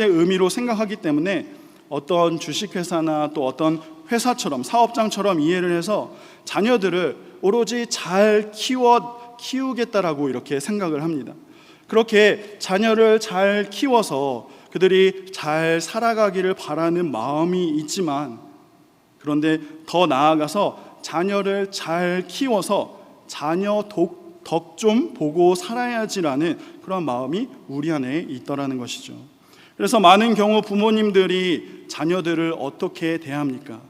의미로 생각하기 때문에 어떤 주식회사나 또 어떤 회사처럼 사업장처럼 이해를 해서 자녀들을 오로지 잘 키우겠다라고 이렇게 생각을 합니다. 그렇게 자녀를 잘 키워서 그들이 잘 살아가기를 바라는 마음이 있지만, 그런데 더 나아가서 자녀를 잘 키워서 자녀 덕 좀 보고 살아야지라는 그런 마음이 우리 안에 있더라는 것이죠. 그래서 많은 경우 부모님들이 자녀들을 어떻게 대합니까?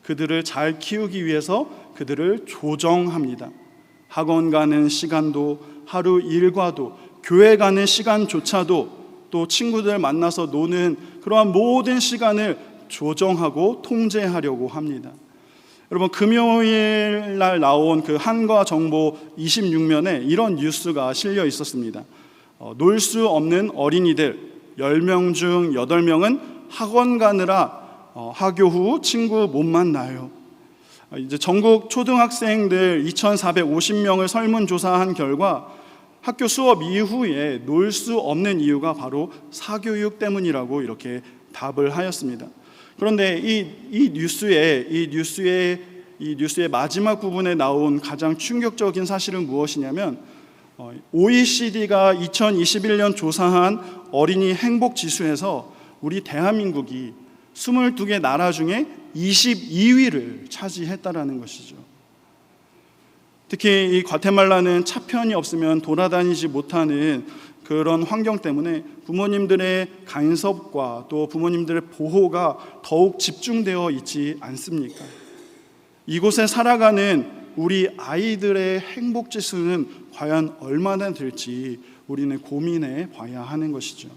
그들을 잘 키우기 위해서 그들을 조정합니다. 학원 가는 시간도, 하루 일과도, 교회 가는 시간조차도, 또 친구들 만나서 노는 그러한 모든 시간을 조정하고 통제하려고 합니다. 여러분, 금요일 날 나온 그 한과정보 26면에 이런 뉴스가 실려 있었습니다. 놀 수 없는 어린이들 10명 중 8명은 학원 가느라 하교 후 친구 못 만나요. 이제 전국 초등학생들 2,450명을 설문조사한 결과 학교 수업 이후에 놀 수 없는 이유가 바로 사교육 때문이라고 이렇게 답을 하였습니다. 그런데 이 뉴스의 마지막 부분에 나온 가장 충격적인 사실은 무엇이냐면, OECD가 2021년 조사한 어린이 행복 지수에서 우리 대한민국이 22개 나라 중에 22위를 차지했다라는 것이죠. 특히 이 과테말라는 차편이 없으면 돌아다니지 못하는 그런 환경 때문에 부모님들의 간섭과 또 부모님들의 보호가 더욱 집중되어 있지 않습니까? 이곳에 살아가는 우리 아이들의 행복 지수는 과연 얼마나 될지 우리는 고민해 봐야 하는 것이죠.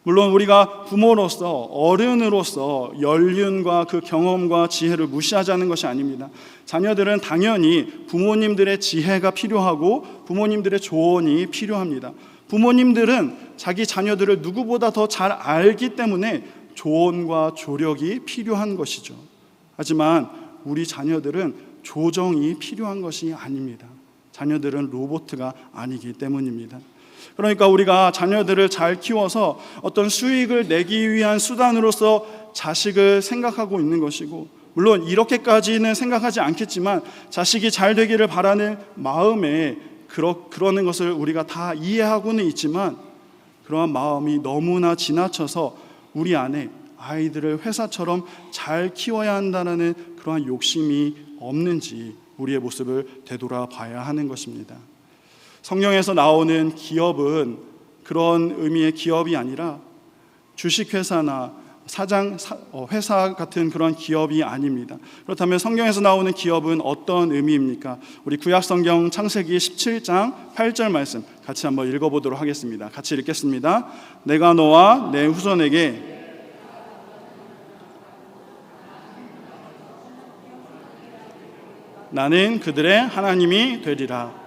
물론 우리가 부모로서, 어른으로서 연륜과 그 경험과 지혜를 무시하자는 것이 아닙니다. 자녀들은 당연히 부모님들의 지혜가 필요하고 부모님들의 조언이 필요합니다. 부모님들은 자기 자녀들을 누구보다 더 잘 알기 때문에 조언과 조력이 필요한 것이죠. 하지만 우리 자녀들은 조정이 필요한 것이 아닙니다. 자녀들은 로봇가 아니기 때문입니다. 그러니까 우리가 자녀들을 잘 키워서 어떤 수익을 내기 위한 수단으로서 자식을 생각하고 있는 것이고, 물론 이렇게까지는 생각하지 않겠지만 자식이 잘 되기를 바라는 마음에 그러는 것을 우리가 다 이해하고는 있지만, 그러한 마음이 너무나 지나쳐서 우리 안에 아이들을 회사처럼 잘 키워야 한다는 그러한 욕심이 없는지 우리의 모습을 되돌아봐야 하는 것입니다. 성경에서 나오는 기업은 그런 의미의 기업이 아니라 주식회사나 회사 같은 그런 기업이 아닙니다. 그렇다면 성경에서 나오는 기업은 어떤 의미입니까? 우리 구약성경 창세기 17장 8절 말씀 같이 한번 읽어보도록 하겠습니다. 같이 읽겠습니다. 내가 너와 내 후손에게 나는 그들의 하나님이 되리라.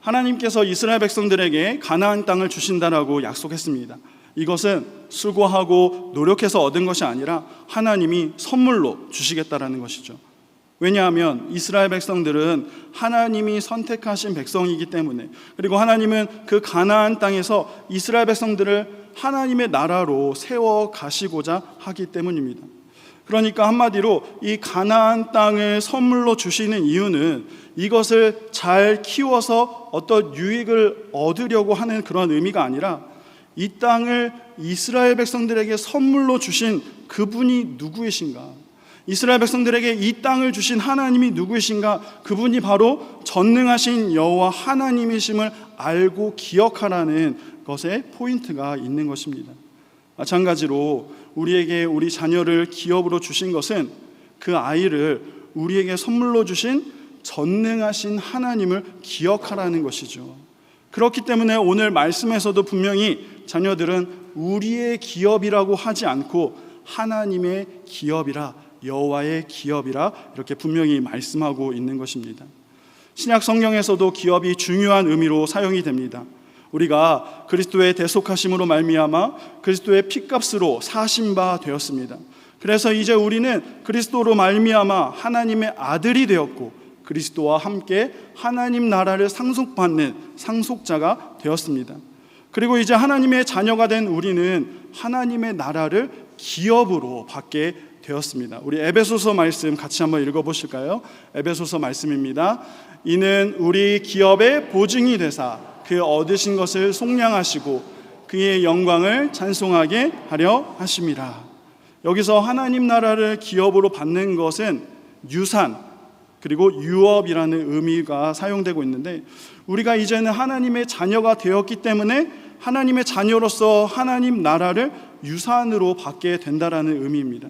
하나님께서 이스라엘 백성들에게 가나안 땅을 주신다라고 약속했습니다. 이것은 수고하고 노력해서 얻은 것이 아니라 하나님이 선물로 주시겠다라는 것이죠. 왜냐하면 이스라엘 백성들은 하나님이 선택하신 백성이기 때문에, 그리고 하나님은 그 가나안 땅에서 이스라엘 백성들을 하나님의 나라로 세워 가시고자 하기 때문입니다. 그러니까 한마디로 이 가나안 땅을 선물로 주시는 이유는 이것을 잘 키워서 어떤 유익을 얻으려고 하는 그런 의미가 아니라, 이 땅을 이스라엘 백성들에게 선물로 주신 그분이 누구이신가? 이스라엘 백성들에게 이 땅을 주신 하나님이 누구이신가? 그분이 바로 전능하신 여호와 하나님이심을 알고 기억하라는 것에 포인트가 있는 것입니다. 마찬가지로 우리에게 우리 자녀를 기업으로 주신 것은 그 아이를 우리에게 선물로 주신 전능하신 하나님을 기억하라는 것이죠. 그렇기 때문에 오늘 말씀에서도 분명히 자녀들은 우리의 기업이라고 하지 않고 하나님의 기업이라, 여호와의 기업이라 이렇게 분명히 말씀하고 있는 것입니다. 신약 성경에서도 기업이 중요한 의미로 사용이 됩니다. 우리가 그리스도의 대속하심으로 말미암아 그리스도의 피값으로 사신 바 되었습니다. 그래서 이제 우리는 그리스도로 말미암아 하나님의 아들이 되었고 그리스도와 함께 하나님 나라를 상속받는 상속자가 되었습니다. 그리고 이제 하나님의 자녀가 된 우리는 하나님의 나라를 기업으로 받게 되었습니다. 우리 에베소서 말씀 같이 한번 읽어보실까요? 에베소서 말씀입니다. 이는 우리 기업의 보증이 되사 그 얻으신 것을 속량하시고 그의 영광을 찬송하게 하려 하심이라. 여기서 하나님 나라를 기업으로 받는 것은 유산 그리고 유업이라는 의미가 사용되고 있는데, 우리가 이제는 하나님의 자녀가 되었기 때문에 하나님의 자녀로서 하나님 나라를 유산으로 받게 된다라는 의미입니다.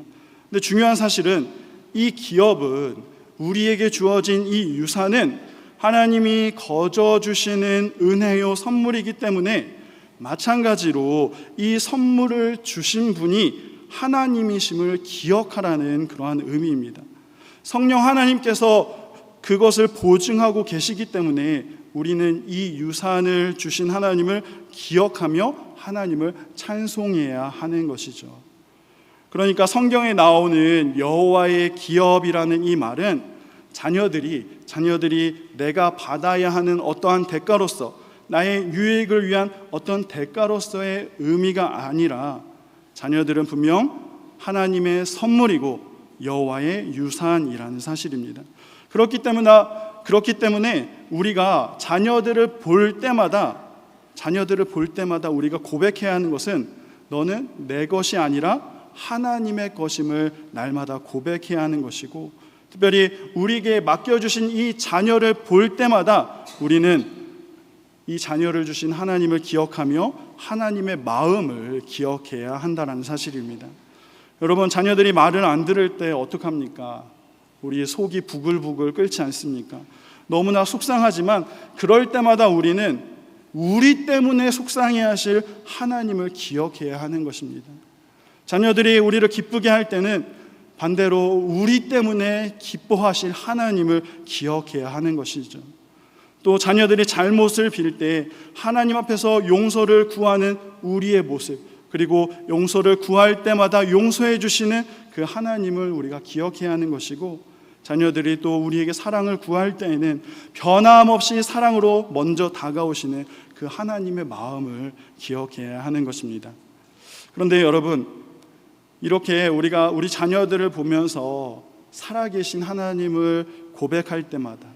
근데 중요한 사실은 이 기업은, 우리에게 주어진 이 유산은 하나님이 거저 주시는 은혜요 선물이기 때문에 마찬가지로 이 선물을 주신 분이 하나님이심을 기억하라는 그러한 의미입니다. 성령 하나님께서 그것을 보증하고 계시기 때문에 우리는 이 유산을 주신 하나님을 기억하며 하나님을 찬송해야 하는 것이죠. 그러니까 성경에 나오는 여호와의 기업이라는 이 말은 자녀들이 내가 받아야 하는 어떠한 대가로서, 나의 유익을 위한 어떤 대가로서의 의미가 아니라 자녀들은 분명 하나님의 선물이고 여호와의 유산이라는 사실입니다. 그렇기 때문에 우리가 자녀들을 볼 때마다 우리가 고백해야 하는 것은 너는 내 것이 아니라 하나님의 것임을 날마다 고백해야 하는 것이고, 특별히 우리에게 맡겨주신 이 자녀를 볼 때마다 우리는 이 자녀를 주신 하나님을 기억하며 하나님의 마음을 기억해야 한다는 사실입니다. 여러분, 자녀들이 말을 안 들을 때 어떡합니까? 우리의 속이 부글부글 끓지 않습니까? 너무나 속상하지만 그럴 때마다 우리는 우리 때문에 속상해 하실 하나님을 기억해야 하는 것입니다. 자녀들이 우리를 기쁘게 할 때는 반대로 우리 때문에 기뻐하실 하나님을 기억해야 하는 것이죠. 또 자녀들이 잘못을 빌 때 하나님 앞에서 용서를 구하는 우리의 모습, 그리고 용서를 구할 때마다 용서해 주시는 그 하나님을 우리가 기억해야 하는 것이고, 자녀들이 또 우리에게 사랑을 구할 때에는 변함없이 사랑으로 먼저 다가오시는 그 하나님의 마음을 기억해야 하는 것입니다. 그런데 여러분, 이렇게 우리가 우리 자녀들을 보면서 살아계신 하나님을 고백할 때마다,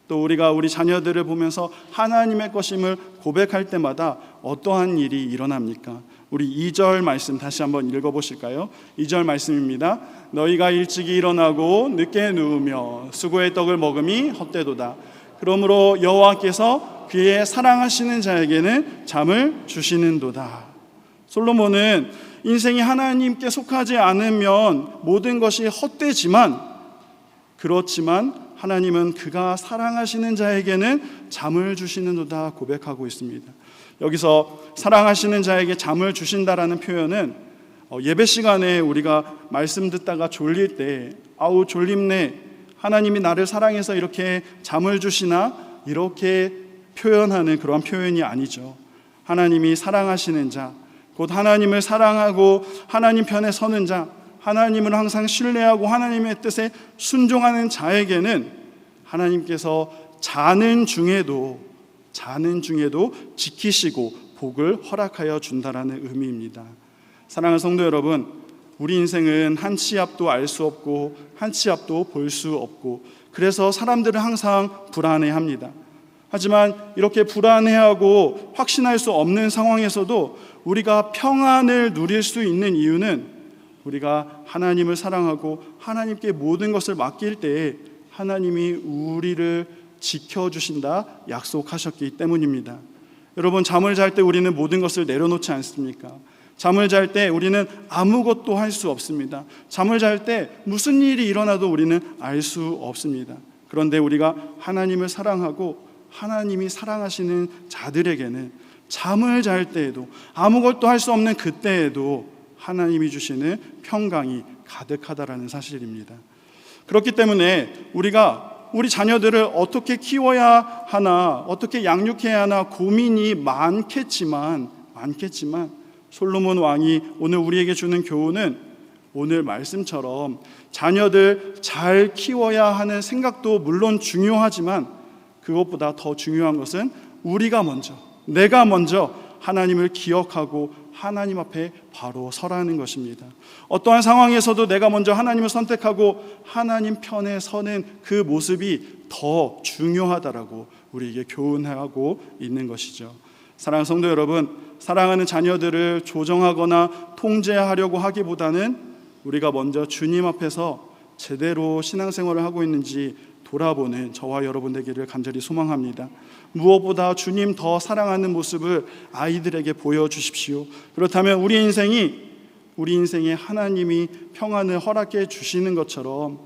또 우리가 우리 자녀들을 보면서 하나님의 것임을 고백할 때마다 어떠한 일이 일어납니까? 우리 2절 말씀 다시 한번 읽어보실까요? 2절 말씀입니다. 너희가 일찍이 일어나고 늦게 누우며 수고의 떡을 먹음이 헛되도다. 그러므로 여호와께서 그의 사랑하시는 자에게는 잠을 주시는도다. 솔로몬은 인생이 하나님께 속하지 않으면 모든 것이 헛되지만, 그렇지만 하나님은 그가 사랑하시는 자에게는 잠을 주시는도다 고백하고 있습니다. 여기서 사랑하시는 자에게 잠을 주신다라는 표현은 예배 시간에 우리가 말씀 듣다가 졸릴 때 아우 졸립네, 하나님이 나를 사랑해서 이렇게 잠을 주시나, 이렇게 표현하는 그런 표현이 아니죠. 하나님이 사랑하시는 자, 곧 하나님을 사랑하고 하나님 편에 서는 자, 하나님을 항상 신뢰하고 하나님의 뜻에 순종하는 자에게는 하나님께서 자는 중에도 지키시고 복을 허락하여 준다라는 의미입니다. 사랑하는 성도 여러분, 우리 인생은 한 치 앞도 알 수 없고 한 치 앞도 볼 수 없고, 그래서 사람들은 항상 불안해합니다. 하지만 이렇게 불안해하고 확신할 수 없는 상황에서도 우리가 평안을 누릴 수 있는 이유는 우리가 하나님을 사랑하고 하나님께 모든 것을 맡길 때에 하나님이 우리를 지켜주신다 약속하셨기 때문입니다. 여러분, 잠을 잘 때 우리는 모든 것을 내려놓지 않습니까? 잠을 잘 때 우리는 아무것도 할 수 없습니다. 잠을 잘 때 무슨 일이 일어나도 우리는 알 수 없습니다. 그런데 우리가 하나님을 사랑하고 하나님이 사랑하시는 자들에게는 잠을 잘 때에도, 아무것도 할 수 없는 그때에도 하나님이 주시는 평강이 가득하다라는 사실입니다. 그렇기 때문에 우리가 우리 자녀들을 어떻게 키워야 하나, 어떻게 양육해야 하나 고민이 많겠지만 솔로몬 왕이 오늘 우리에게 주는 교훈은 오늘 말씀처럼 자녀들 잘 키워야 하는 생각도 물론 중요하지만 그것보다 더 중요한 것은 내가 먼저 하나님을 기억하고 하나님 앞에 바로 서라는 것입니다. 어떠한 상황에서도 내가 먼저 하나님을 선택하고 하나님 편에 서는 그 모습이 더 중요하다라고 우리에게 교훈하고 있는 것이죠. 사랑하는 성도 여러분, 사랑하는 자녀들을 조정하거나 통제하려고 하기보다는 우리가 먼저 주님 앞에서 제대로 신앙생활을 하고 있는지 돌아보는 저와 여러분 되기를 간절히 소망합니다. 무엇보다 주님 더 사랑하는 모습을 아이들에게 보여주십시오. 그렇다면 우리 인생에 하나님이 평안을 허락해 주시는 것처럼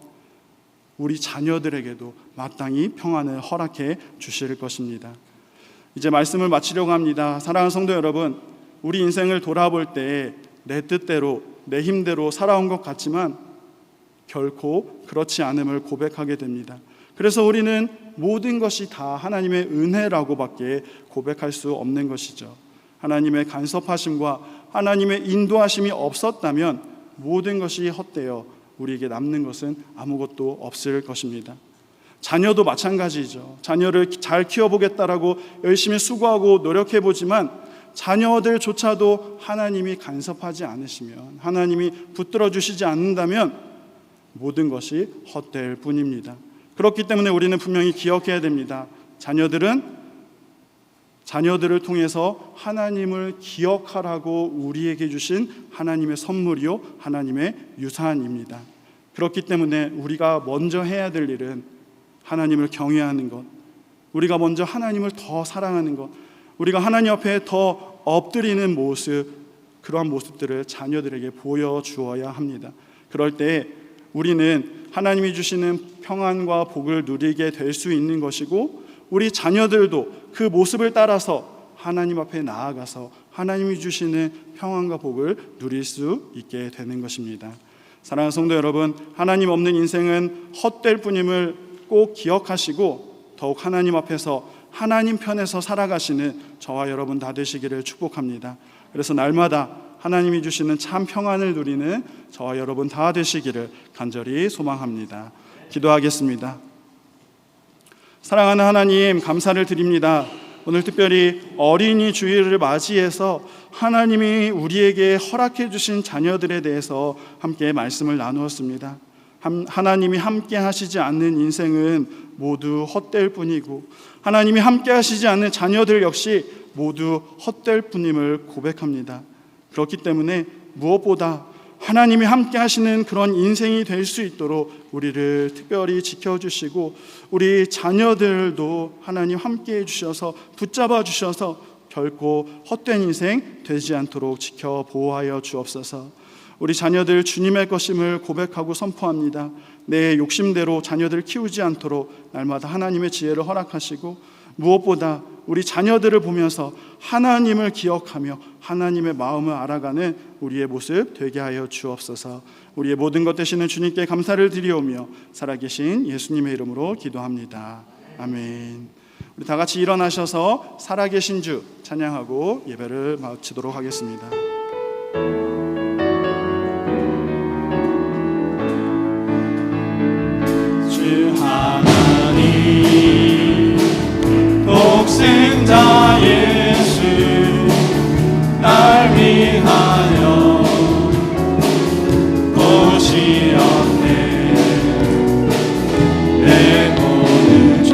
우리 자녀들에게도 마땅히 평안을 허락해 주실 것입니다. 이제 말씀을 마치려고 합니다. 사랑하는 성도 여러분, 우리 인생을 돌아볼 때 내 뜻대로 내 힘대로 살아온 것 같지만 결코 그렇지 않음을 고백하게 됩니다. 그래서 우리는 모든 것이 다 하나님의 은혜라고밖에 고백할 수 없는 것이죠. 하나님의 간섭하심과 하나님의 인도하심이 없었다면 모든 것이 헛되어 우리에게 남는 것은 아무것도 없을 것입니다. 자녀도 마찬가지죠. 자녀를 잘 키워보겠다라고 열심히 수고하고 노력해보지만 자녀들조차도 하나님이 간섭하지 않으시면, 하나님이 붙들어 주시지 않는다면 모든 것이 헛될 뿐입니다. 그렇기 때문에 우리는 분명히 기억해야 됩니다. 자녀들을 통해서 하나님을 기억하라고 우리에게 주신 하나님의 선물이요, 하나님의 유산입니다. 그렇기 때문에 우리가 먼저 해야 될 일은 하나님을 경외하는 것, 우리가 먼저 하나님을 더 사랑하는 것, 우리가 하나님 앞에 더 엎드리는 모습, 그러한 모습들을 자녀들에게 보여주어야 합니다. 그럴 때 우리는 하나님이 주시는 평안과 복을 누리게 될 수 있는 것이고, 우리 자녀들도 그 모습을 따라서 하나님 앞에 나아가서 하나님이 주시는 평안과 복을 누릴 수 있게 되는 것입니다. 사랑하는 성도 여러분, 하나님 없는 인생은 헛될 뿐임을 꼭 기억하시고 더욱 하나님 앞에서 하나님 편에서 살아가시는 저와 여러분 다 되시기를 축복합니다. 그래서 날마다 하나님이 주시는 참 평안을 누리는 저와 여러분 다 되시기를 간절히 소망합니다. 기도하겠습니다. 사랑하는 하나님, 감사를 드립니다. 오늘 특별히 어린이 주일을 맞이해서 하나님이 우리에게 허락해 주신 자녀들에 대해서 함께 말씀을 나누었습니다. 하나님이 함께 하시지 않는 인생은 모두 헛될 뿐이고, 하나님이 함께 하시지 않는 자녀들 역시 모두 헛될 뿐임을 고백합니다. 그렇기 때문에 무엇보다 하나님이 함께 하시는 그런 인생이 될 수 있도록 우리를 특별히 지켜주시고, 우리 자녀들도 하나님 함께 해주셔서 붙잡아 주셔서 결코 헛된 인생 되지 않도록 지켜 보호하여 주옵소서. 우리 자녀들 주님의 것임을 고백하고 선포합니다. 내 욕심대로 자녀들을 키우지 않도록 날마다 하나님의 지혜를 허락하시고, 무엇보다 우리 자녀들을 보면서 하나님을 기억하며 하나님의 마음을 알아가는 우리의 모습 되게 하여 주옵소서. 우리의 모든 것 되시는 주님께 감사를 드리오며 살아계신 예수님의 이름으로 기도합니다. 아멘. 우리 다 같이 일어나셔서 살아계신 주 찬양하고 예배를 마치도록 하겠습니다. 주 하나님, 독생자 예수, 날 위하여 오시었네. 내 모든 죄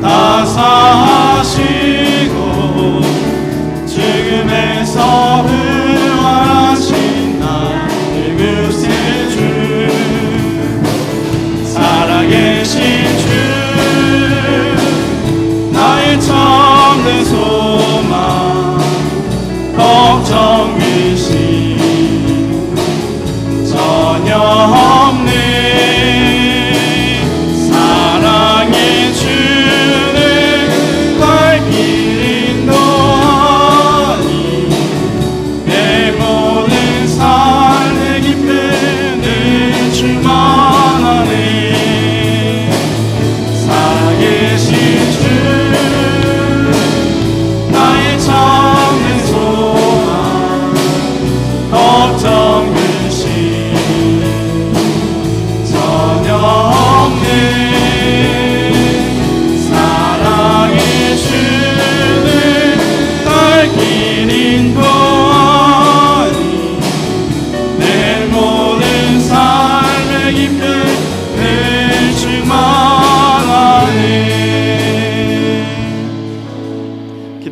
다 사하시고 죽음에서 부활하신 나 그구세주, 살아계신 주, 나의 참된 소망, 걱정 의심 전혀 없네. 사랑의 주는 발길 인도하니 내 모든 삶의 기쁨은 충만하네.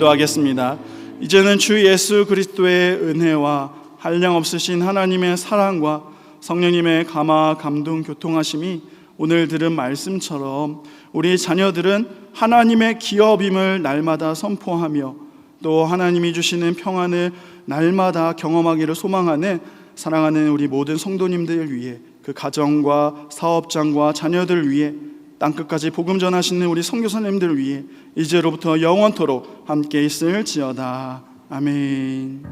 기도하겠습니다. 이제는 주 예수 그리스도의 은혜와 한량없으신 하나님의 사랑과 성령님의 감화 감동 교통하심이 오늘 들은 말씀처럼 우리 자녀들은 하나님의 기업임을 날마다 선포하며 또 하나님이 주시는 평안을 날마다 경험하기를 소망하는 사랑하는 우리 모든 성도님들 위해, 그 가정과 사업장과 자녀들 위해, 땅끝까지 복음 전하시는 우리 선교사님들 위해 이제로부터 영원토록 함께 있을지어다. 아멘.